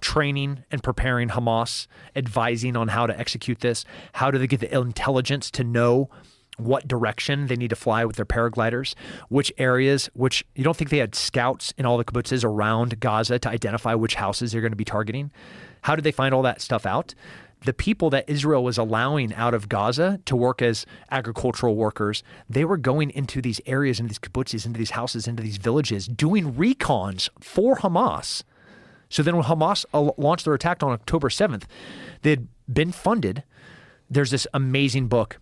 training and preparing Hamas, advising on how to execute this. How do they get the intelligence to know what direction they need to fly with their paragliders, which areas, which you don't think they had scouts in all the kibbutzes around Gaza to identify which houses they're going to be targeting? How did they find all that stuff out? The people that Israel was allowing out of Gaza to work as agricultural workers, they were going into these areas, into these kibbutzes, into these houses, into these villages, doing recons for Hamas. So then when Hamas launched their attack on October 7th, they'd been funded. There's this amazing book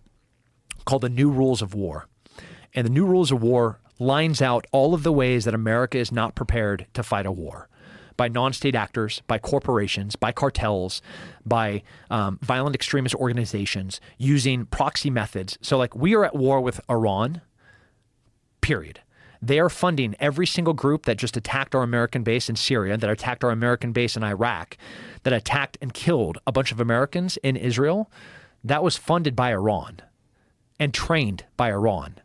called The New Rules of War. And The New Rules of War lines out all of the ways that America is not prepared to fight a war. By non-state actors, by corporations, by cartels, by violent extremist organizations, using proxy methods. So like we are at war with Iran, period. They are funding every single group that just attacked our American base in Syria, that attacked our American base in Iraq, that attacked and killed a bunch of Americans in Israel. That was funded by Iran and trained by Iran.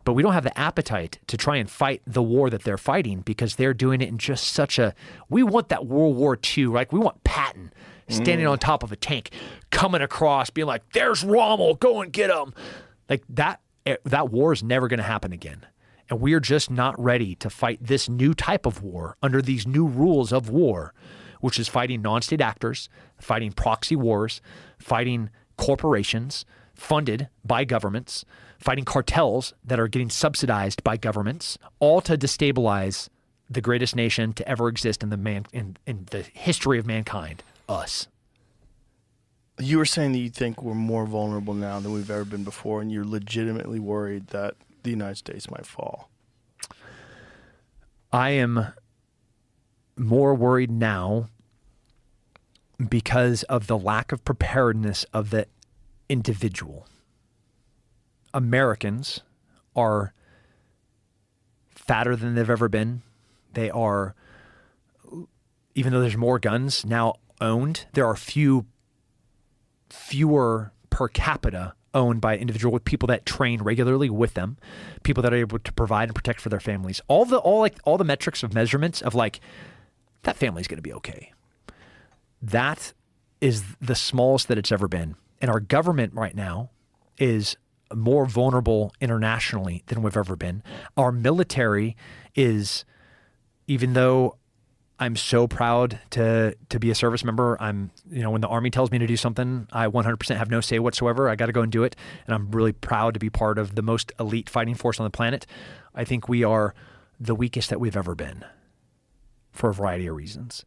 but we don't have the appetite to try and fight the war that they're fighting because they're doing it in just such a, we want that World War II, like we want Patton standing on top of a tank, coming across, being like, there's Rommel, go and get him. Like that war is never going to happen again. And we are just not ready to fight this new type of war under these new rules of war, which is fighting non-state actors, fighting proxy wars, fighting corporations funded by governments, fighting cartels that are getting subsidized by governments, all to destabilize the greatest nation to ever exist in the history of mankind, us. You were saying that you think we're more vulnerable now than we've ever been before, and you're legitimately worried that the United States might fall. I am more worried now because of the lack of preparedness of the individual. Americans are fatter than they've ever been. They are, even though there's more guns now owned, there are fewer per capita owned by individual with people that train regularly with them, people that are able to provide and protect for their families. All the metrics of measurements of like that family's going to be okay. That is the smallest that it's ever been. And our government right now is more vulnerable internationally than we've ever been. Our military is, even though I'm so proud to be a service member. When the Army tells me to do something, I 100% have no say whatsoever. I got to go and do it. And I'm really proud to be part of the most elite fighting force on the planet. I think we are the weakest that we've ever been for a variety of reasons.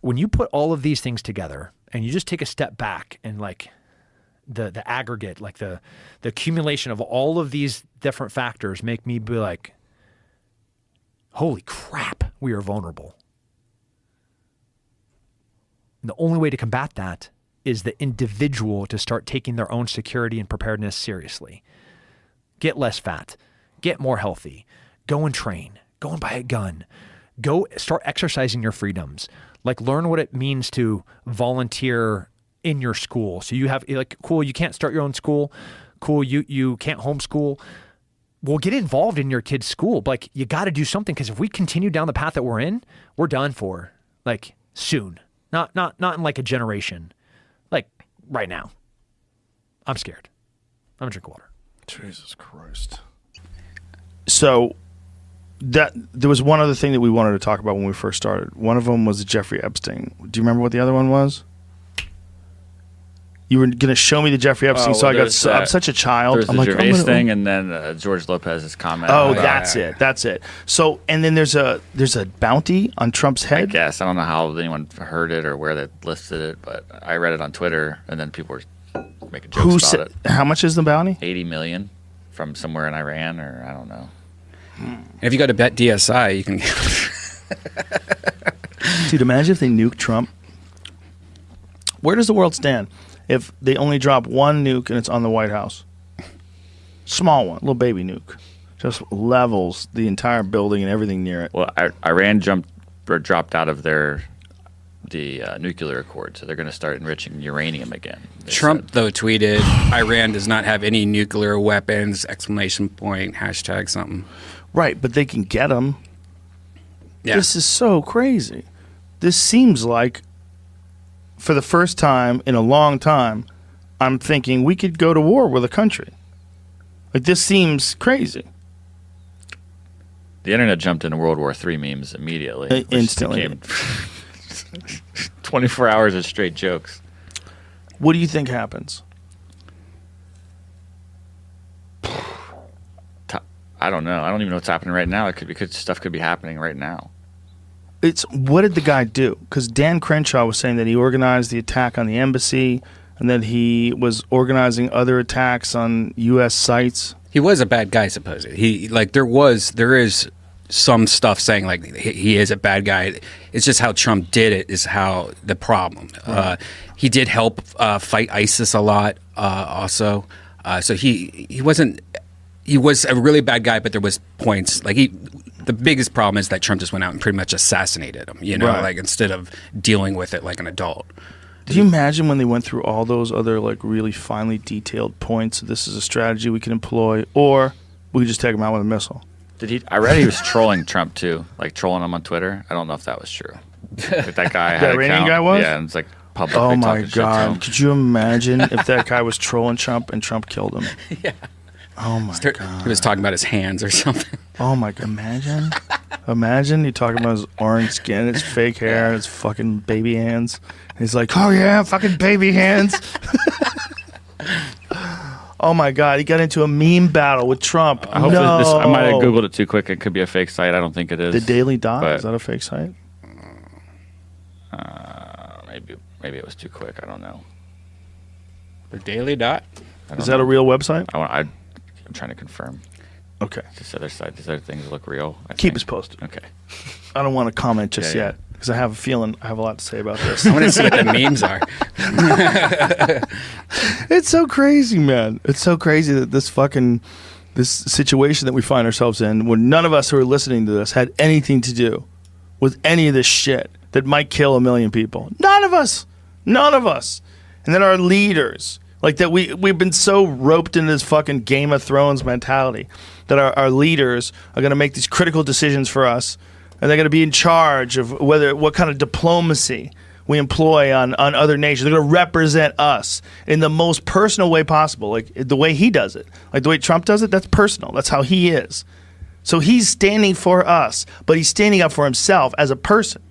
When you put all of these things together and you just take a step back and like the aggregate, like the accumulation of all of these different factors make me be like, holy crap, we are vulnerable. And the only way to combat that is the individual to start taking their own security and preparedness seriously. Get less fat, get more healthy, go and train, go and buy a gun, go start exercising your freedoms. Like learn what it means to volunteer in your school. So you have like, cool, you can't start your own school. Cool, you can't homeschool. Well, get involved in your kid's school. Like, you got to do something because if we continue down the path that we're in, we're done for. Like, soon. Not in like a generation. Like, right now. I'm scared. I'm gonna drink water. Jesus Christ. So, there was one other thing that we wanted to talk about when we first started. One of them was Jeffrey Epstein. Do you remember what the other one was? You were going to show me the Jeffrey Epstein, I'm such a child. There's I'm the like, Gervais thing, and then George Lopez's comment. Oh, that's it. So, and then there's a bounty on Trump's head. I guess I don't know how anyone heard it or where they listed it, but I read it on Twitter, and then people were making jokes about it. How much is the bounty? $80 million from somewhere in Iran, or I don't know. If you go to Bet DSI, you can. Dude, imagine if they nuke Trump. Where does the world stand if they only drop one nuke and it's on the White House? Small one, little baby nuke. Just levels the entire building and everything near it. Well, Iran dropped out of the nuclear accord, so they're going to start enriching uranium again. Trump, though, tweeted, Iran does not have any nuclear weapons, ! Hashtag something. Right, but they can get them. Yeah. This is so crazy. This seems like, for the first time in a long time, I'm thinking we could go to war with a country. Like, this seems crazy. The internet jumped into World War III memes immediately. Instantly. 24 hours of straight jokes. What do you think happens? I don't know. I don't even know what's happening right now. Stuff could be happening right now. What did the guy do? Because Dan Crenshaw was saying that he organized the attack on the embassy and that he was organizing other attacks on U.S. sites. He was a bad guy, supposedly. There is some stuff saying like he is a bad guy. It's just how Trump did it is how the problem. He did help fight ISIS a lot, also. So he wasn't. He was a really bad guy, but there was points like the biggest problem is that Trump just went out and pretty much assassinated him. Right. Like instead of dealing with it like an adult. Do you imagine when they went through all those other like really finely detailed points? This is a strategy we can employ, or we could just take him out with a missile. I read he was trolling Trump too, like trolling him on Twitter. I don't know if that was true. Like that guy had That an Iranian account. guy was? Yeah, and it's like publicly Oh my talking shit to him. God! Could you imagine if that guy was trolling Trump and Trump killed him? Yeah. Oh my God! He was talking about his hands or something. Oh my God! Imagine you talking about his orange skin, his fake hair, his fucking baby hands. He's like, oh yeah, fucking baby hands. Oh my God! He got into a meme battle with Trump. I hope no. I might have Googled it too quick. It could be a fake site. I don't think it is. The Daily Dot, but- is that a fake site? Maybe it was too quick. I don't know. The Daily Dot. I don't Is that know. a real website? I'm trying to confirm. Okay. This other site. These other things look real. I Keep think. us posted. Okay. I don't want to comment just Yeah, yet because I have a feeling I have a lot to say about this. I want to see what the memes are. It's so crazy, man. It's so crazy that this situation that we find ourselves in, when none of us who are listening to this had anything to do with any of this shit that might kill a million people. None of us. And then our leaders, like that we've been so roped into this fucking Game of Thrones mentality that our leaders are going to make these critical decisions for us, and they're going to be in charge of what kind of diplomacy we employ on other nations. They're going to represent us in the most personal way possible, like the way he does it. Like the way Trump does it, that's personal. That's how he is. So he's standing for us, but he's standing up for himself as a person.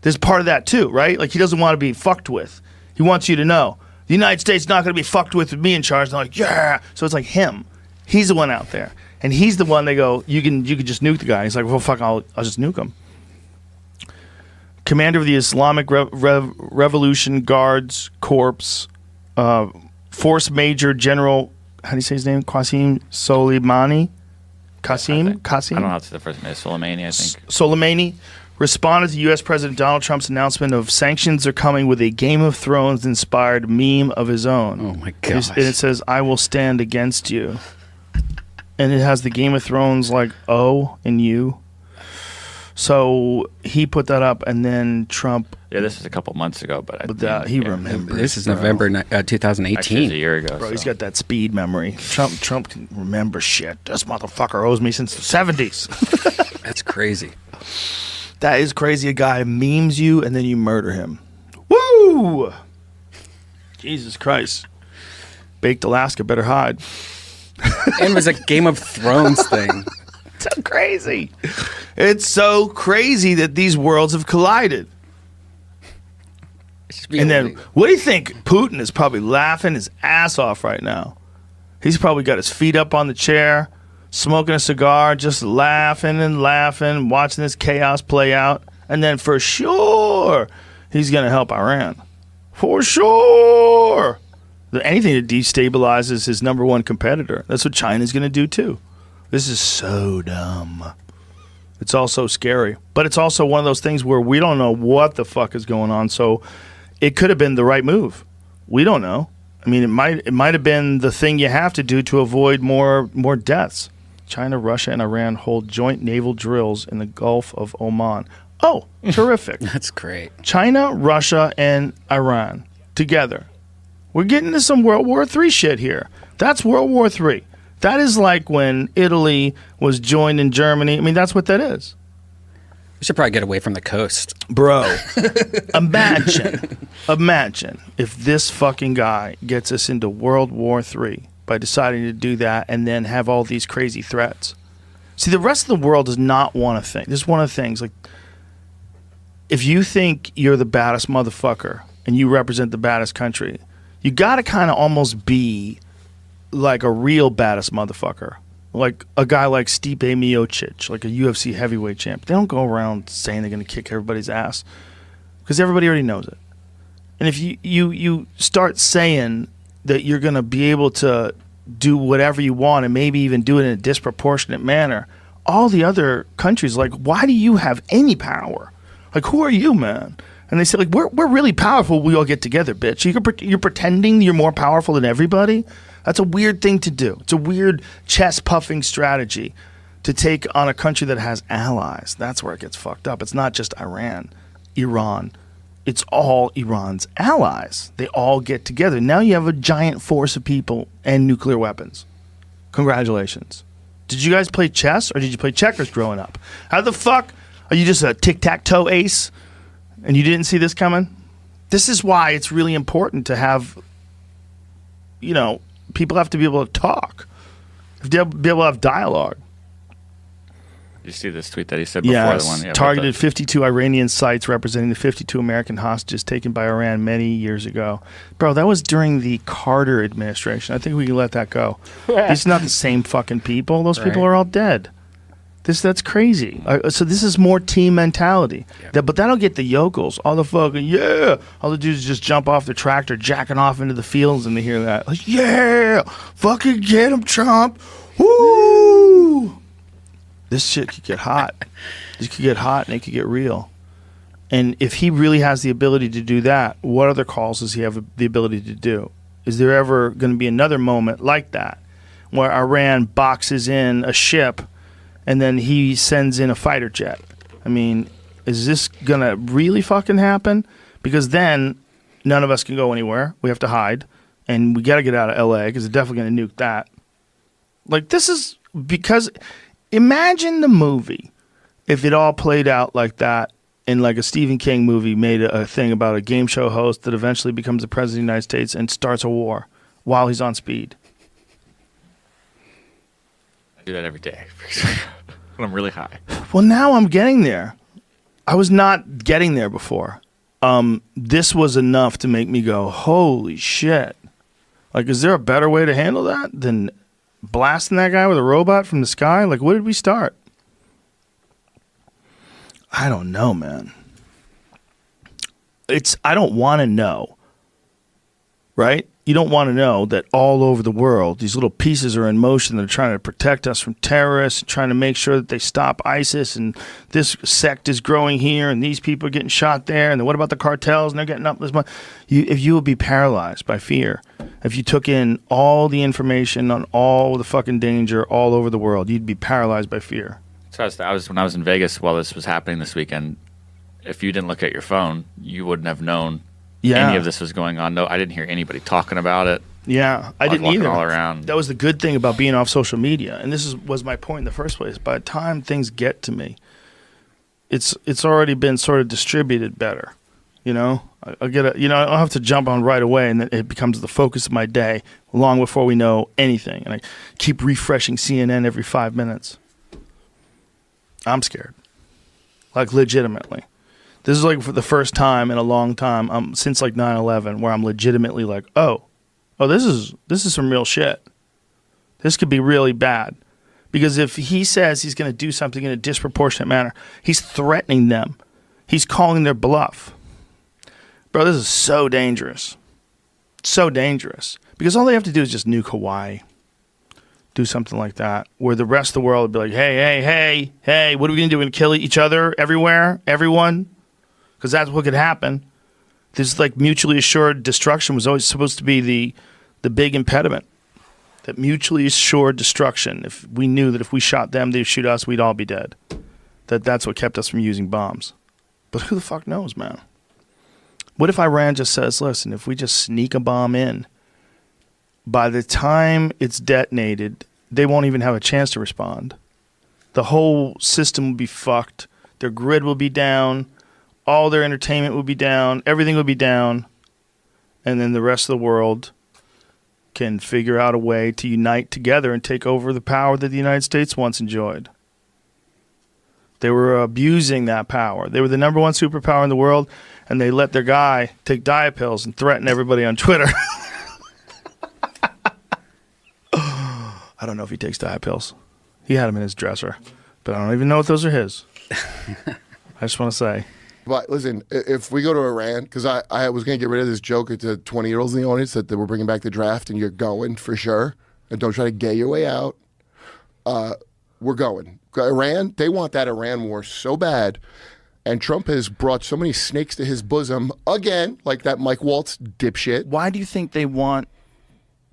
There's part of that too, right? Like he doesn't want to be fucked with. He wants you to know the United States is not going to be fucked with me in charge. They're like, yeah. So it's like him. He's the one out there. And he's the one they go, you can just nuke the guy. He's like, well, fuck, I'll just nuke him. Commander of the Islamic Revolution Guards Corps, Force Major General, how do you say his name? Qasim Soleimani? Qasim? I don't know how to say the first name. Soleimani, I think. Soleimani responded to U.S. President Donald Trump's announcement of sanctions are coming with a Game of Thrones inspired meme of his own. Oh my gosh. And it says, I will stand against you. And it has the Game of Thrones like O and U. So he put that up, and then Trump. Yeah, this is a couple months ago, but he remembers. This is November 2018. Actually, it's a year ago. Bro, he's so. got that speed memory. Trump can remember shit. This motherfucker owes me since the 70s. That's crazy. That is crazy. A guy memes you, and then you murder him. Woo! Jesus Christ. Baked Alaska better hide. And it was a Game of Thrones thing. So crazy. It's so crazy that these worlds have collided. And then, what do you think? Putin is probably laughing his ass off right now. He's probably got his feet up on the chair, smoking a cigar, just laughing and laughing, watching this chaos play out. And then for sure, he's going to help Iran. For sure. Anything that destabilizes his number one competitor. That's what China's going to do too. This is so dumb. It's all so scary. But it's also one of those things where we don't know what the fuck is going on. So it could have been the right move. We don't know. I mean, it might have been the thing you have to do to avoid more deaths. China, Russia, and Iran hold joint naval drills in the Gulf of Oman. Oh, terrific. That's great. China, Russia, and Iran together. We're getting into some World War III shit here. That's World War III. That is like when Italy was joined in Germany. I mean, that's what that is. We should probably get away from the coast. Bro, imagine if this fucking guy gets us into World War III by deciding to do that and then have all these crazy threats. See, the rest of the world does not want to think. This is one of the things, like, if you think you're the baddest motherfucker and you represent the baddest country, you got to kind of almost be like a real baddest motherfucker. Like a guy like Stipe Miocic, like a UFC heavyweight champ. They don't go around saying they're going to kick everybody's ass because everybody already knows it. And if you start saying that you're going to be able to do whatever you want and maybe even do it in a disproportionate manner, all the other countries are like, why do you have any power? Like, who are you, man? And they say, like, we're really powerful. We all get together, bitch. You're pretending you're more powerful than everybody? That's a weird thing to do. It's a weird chest-puffing strategy to take on a country that has allies. That's where it gets fucked up. It's not just Iran. It's all Iran's allies. They all get together. Now you have a giant force of people and nuclear weapons. Congratulations. Did you guys play chess or did you play checkers growing up? How the fuck are you just a tic-tac-toe ace and you didn't see this coming? This is why it's really important to have, people have to be able to talk. Have to be able to have dialogue. You see this tweet that he said before Yes, the one? Yeah, targeted 52 Iranian sites representing the 52 American hostages taken by Iran many years ago. Bro, that was during the Carter administration. I think we can let that go. These are not the same fucking people. Those people are all dead. That's crazy. So this is more team mentality. But that'll get the yokels. All the fucking, all the dudes just jump off the tractor, jacking off into the fields, and they hear that. Like, yeah, fucking get him, Trump. Woo! This shit could get hot. It could get hot and it could get real. And if he really has the ability to do that, what other calls does he have the ability to do? Is there ever going to be another moment like that where Iran boxes in a ship and then he sends in a fighter jet? I mean, is this going to really fucking happen? Because then none of us can go anywhere. We have to hide. And we got to get out of LA because they're definitely going to nuke that. Like, this is because... Imagine the movie if it all played out like that in like a Stephen King movie made a thing about a game show host that eventually becomes the president of the United States and starts a war while he's on speed. I do that every day when I'm really high. Well, now I'm getting there. I was not getting there before. This was enough to make me go, holy shit. Like, is there a better way to handle that than blasting that guy with a robot from the sky? Like, what did we start? I don't know, man. I don't want to know, right? You don't want to know that all over the world, these little pieces are in motion that are trying to protect us from terrorists, trying to make sure that they stop ISIS, and this sect is growing here, and these people are getting shot there, and then what about the cartels, and they're getting up this much? If you would be paralyzed by fear, if you took in all the information on all the fucking danger all over the world, you'd be paralyzed by fear. So when I was in Vegas while this was happening this weekend, if you didn't look at your phone, you wouldn't have known any of this was going on. No, I didn't hear anybody talking about it. Yeah, I didn't walking either. All around. That was the good thing about being off social media, and this was my point in the first place. By the time things get to me, it's already been sort of distributed better. I'll I'll have to jump on right away, and then it becomes the focus of my day long before we know anything. And I keep refreshing CNN every 5 minutes. I'm scared, like legitimately. This is like for the first time in a long time, since like 9/11, where I'm legitimately like, oh, this is some real shit. This could be really bad, because if he says he's going to do something in a disproportionate manner, he's threatening them. He's calling their bluff. Bro, this is so dangerous. So dangerous. Because all they have to do is just nuke Hawaii. Do something like that. Where the rest of the world would be like, hey, what are we going to do? We're going to kill each other everywhere? Everyone? Because that's what could happen. This like mutually assured destruction was always supposed to be the big impediment. That mutually assured destruction. If we knew that if we shot them, they'd shoot us, we'd all be dead. That's what kept us from using bombs. But who the fuck knows, man? What if Iran just says, listen, if we just sneak a bomb in, by the time it's detonated, they won't even have a chance to respond. The whole system will be fucked. Their grid will be down. All their entertainment will be down. Everything will be down. And then the rest of the world can figure out a way to unite together and take over the power that the United States once enjoyed. They were abusing that power. They were the number one superpower in the world, and they let their guy take diet pills and threaten everybody on Twitter. I don't know if he takes diet pills. He had them in his dresser, but I don't even know if those are his. I just want to say. But listen, if we go to Iran, because I was going to get rid of this joke at the 20-year-olds in the audience that we're bringing back the draft and you're going for sure, and don't try to gay your way out. We're going. Iran, they want that Iran war so bad. And Trump has brought so many snakes to his bosom again, like that Mike Waltz dipshit. Why do you think they want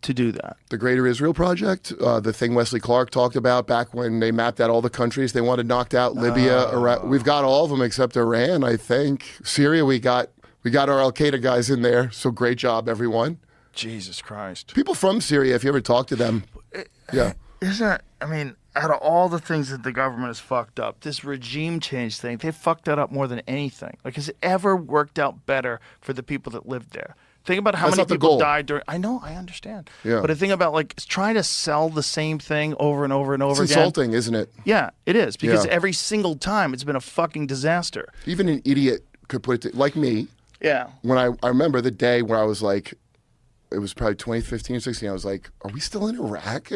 to do that? The Greater Israel Project, the thing Wesley Clark talked about back when they mapped out all the countries they wanted knocked out, Libya, Iraq. We've got all of them except Iran, I think. Syria, we got our Al-Qaeda guys in there, so great job, everyone. Jesus Christ. People from Syria, if you ever talk to them, yeah. Isn't that, I mean, out of all the things that the government has fucked up, this regime change thing, they fucked that up more than anything. Like, has it ever worked out better for the people that lived there? Think about how That's many not the people goal. died during. I know, I understand. Yeah. But I think about like trying to sell the same thing over and over and over It's again. insulting, isn't it? Yeah, it is, because Yeah. every single time it's been a fucking disaster. Even an idiot could put it like me. Yeah. When I remember the day where I was like, it was probably 2015 or 16. I was like, are we still in Iraq?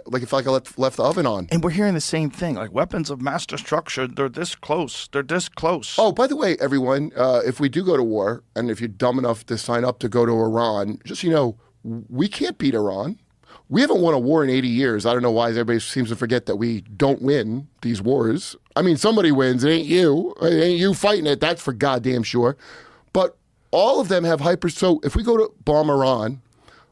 Like, it felt like I left the oven on. And we're hearing the same thing, like weapons of mass destruction. They're this close. They're this close. Oh, by the way, everyone, if we do go to war, and if you're dumb enough to sign up to go to Iran, just so you know, we can't beat Iran. We haven't won a war in 80 years. I don't know why everybody seems to forget that we don't win these wars. I mean, somebody wins. It ain't you. It ain't you fighting it. That's for goddamn sure. But all of them have hyper. So if we go to bomb Iran,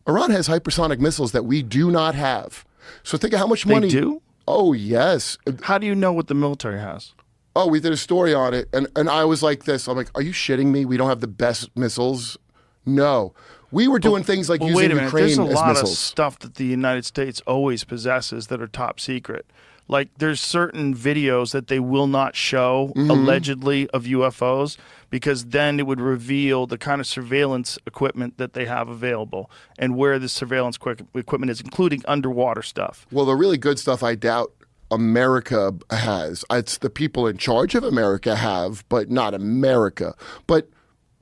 Iran has hypersonic missiles that we do not have. So think of how much money. They do? Oh, yes. How do you know what the military has? Oh, we did a story on it. And I was like this. I'm like, are you shitting me? We don't have the best missiles? No. We were doing things like Well, using wait a minute. Ukraine There's a as lot missiles. of stuff that the United States always possesses that are top secret. Like there's certain videos that they will not show allegedly of UFOs because then it would reveal the kind of surveillance equipment that they have available and where the surveillance equipment is, including underwater stuff. Well, the really good stuff I doubt America has. It's the people in charge of America have, but not America. But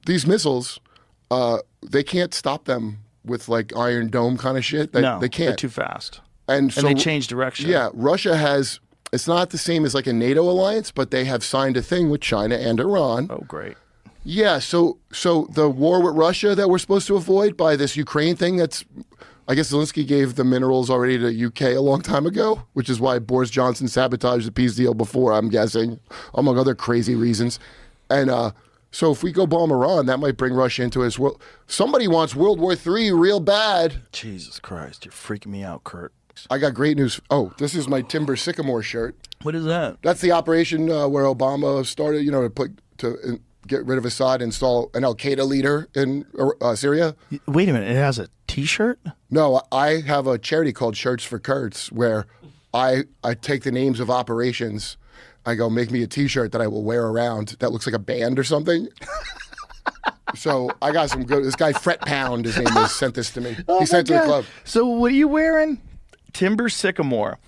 these missiles, they can't stop them with like Iron Dome kind of shit. No, they can't. They're too fast. And so they change direction. Yeah, Russia has. It's not the same as like a NATO alliance, but they have signed a thing with China and Iran. Oh, great. Yeah, so the war with Russia that we're supposed to avoid by this Ukraine thing, that's, I guess Zelensky gave the minerals already to UK a long time ago, which is why Boris Johnson sabotaged the peace deal before, I'm guessing, among other crazy reasons. And so if we go bomb Iran, that might bring Russia into his world. Somebody wants World War III real bad. Jesus Christ, you're freaking me out, Kurt. I got great news. Oh, this is my Timber Sycamore shirt. What is that? That's the operation where Obama started, to get rid of Assad, install an Al-Qaeda leader in Syria. Wait a minute, it has a T-shirt? No, I have a charity called Shirts for Kurds where I take the names of operations. I go, make me a T-shirt that I will wear around that looks like a band or something. So I got some good. This guy, Fret Pound, his name is, sent this to me. He sent it to the club. So what are you wearing? Timber Sycamore,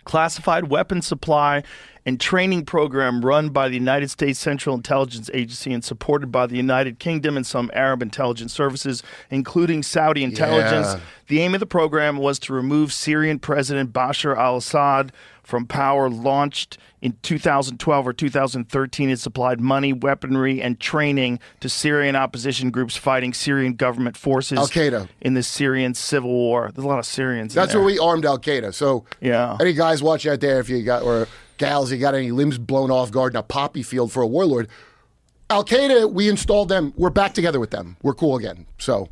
classified weapons supply and training program run by the United States Central Intelligence Agency and supported by the United Kingdom and some Arab intelligence services, including Saudi intelligence. Yeah. The aim of the program was to remove Syrian President Bashar al-Assad from power. Launched in 2012 or 2013, it supplied money, weaponry, and training to Syrian opposition groups fighting Syrian government forces Al-Qaeda. in the Syrian civil war. There's a lot of Syrians in That's there. where we armed Al-Qaeda. So Yeah. any guys watching out there, if you got, or gals, you got any limbs blown off guard in a poppy field for a warlord, Al-Qaeda, we installed them. We're back together with them. We're cool again. So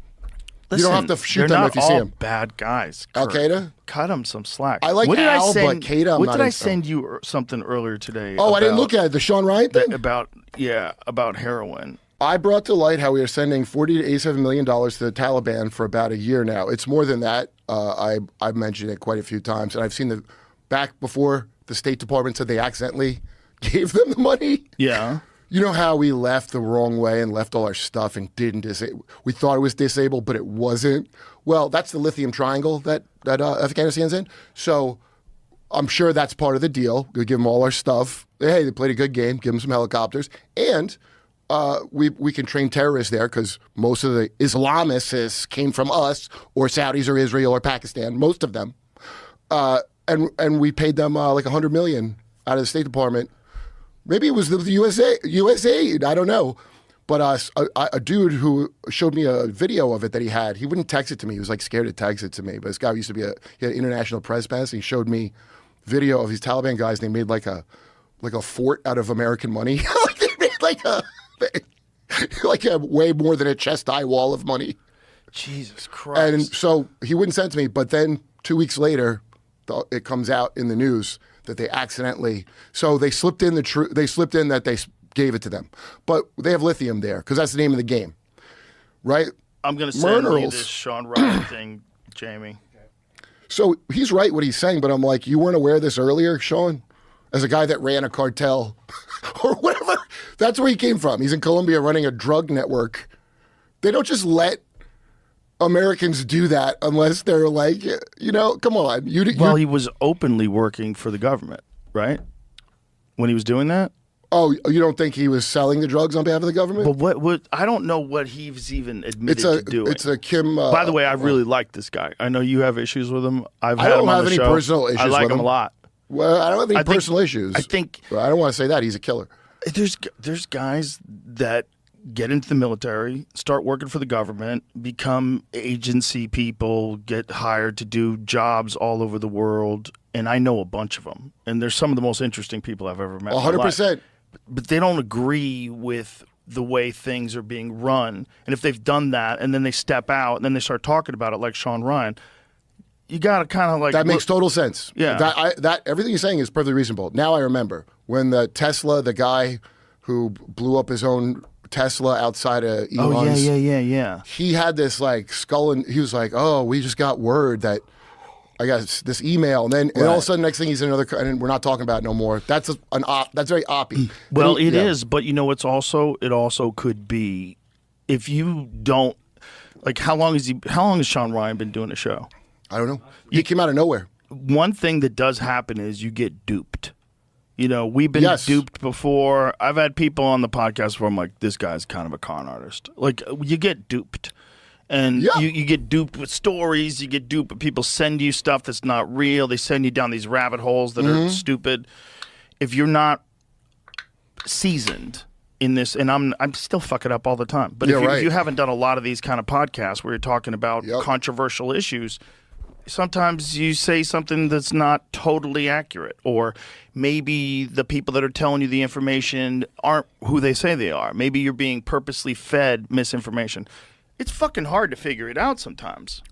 you don't have to shoot they're them not if you see all them. bad guys. Kurt. Al-Qaeda? Cut them some slack. I like what did Al, I send, but Qaeda I'm What not did I in- send you something earlier today? Oh, I didn't about- look at it. The Sean Ryan thing? about heroin. I brought to light how we are sending $40 to $87 million to the Taliban for about a year now. It's more than that. I've mentioned it quite a few times, and I've seen back before the State Department said they accidentally gave them the money. Yeah. You know how we left the wrong way and left all our stuff and didn't disable? We thought it was disabled, but it wasn't. Well, that's the lithium triangle that Afghanistan's in. So I'm sure that's part of the deal. We give them all our stuff. Hey, they played a good game. Give them some helicopters. And we can train terrorists there because most of the Islamists came from us or Saudis or Israel or Pakistan, most of them. And we paid them like $100 million out of the State Department. Maybe it was the USAID, I don't know. But a dude who showed me a video of it that he wouldn't text it to me. He was like scared to text it to me. But this guy used to be he had international press pass. He showed me video of these Taliban guys. And they made like a fort out of American money. They made like a way more than a chest high wall of money. Jesus Christ. And so he wouldn't send it to me. But then 2 weeks later, it comes out in the news that they accidentally. So they slipped in that they gave it to them, but they have lithium there because that's the name of the game, right? I'm going to send you Minerals. this Sean Ryan thing, Jamie. So he's right what he's saying, but I'm like, you weren't aware of this earlier, Sean? As a guy that ran a cartel or whatever. That's where he came from. He's in Colombia running a drug network. They don't just let Americans do that unless they're like, come on. Well, he was openly working for the government, right? When he was doing that? Oh, you don't think he was selling the drugs on behalf of the government? But what I don't know what he's even admitted to doing. It's a Kim. By the way, I really like this guy. I know you have issues with him. I don't have any personal issues I like with him a lot. Well, I don't have any personal issues. I think I don't want to say that. He's a killer. There's guys that get into the military, start working for the government, become agency people, get hired to do jobs all over the world, and I know a bunch of them. And they're some of the most interesting people I've ever met. 100%. But they don't agree with the way things are being run. And if they've done that and then they step out and then they start talking about it like Sean Ryan, you got to kind of like... That makes total sense. Yeah. That everything you're saying is perfectly reasonable. Now I remember when the guy who blew up his own Tesla outside of Elon's... Oh, yeah. He had this like skull and he was like, oh, we just got word that I got this email. And all of a sudden, next thing he's in another... And we're not talking about it no more. That's that's very oppy. Well, it is. But it also could be if you don't... Like, how long has Sean Ryan been doing the show? I don't know. He came out of nowhere. One thing that does happen is you get duped. We've been duped before. I've had people on the podcast where I'm like, this guy's kind of a con artist. Like, you get duped. And you get duped with stories. You get duped. People send you stuff that's not real. They send you down these rabbit holes that are stupid. If you're not seasoned in this, and I'm still fucking up all the time. But if you haven't done a lot of these kind of podcasts where you're talking about controversial issues, sometimes you say something that's not totally accurate, or maybe the people that are telling you the information aren't who they say they are. Maybe you're being purposely fed misinformation. It's fucking hard to figure it out sometimes.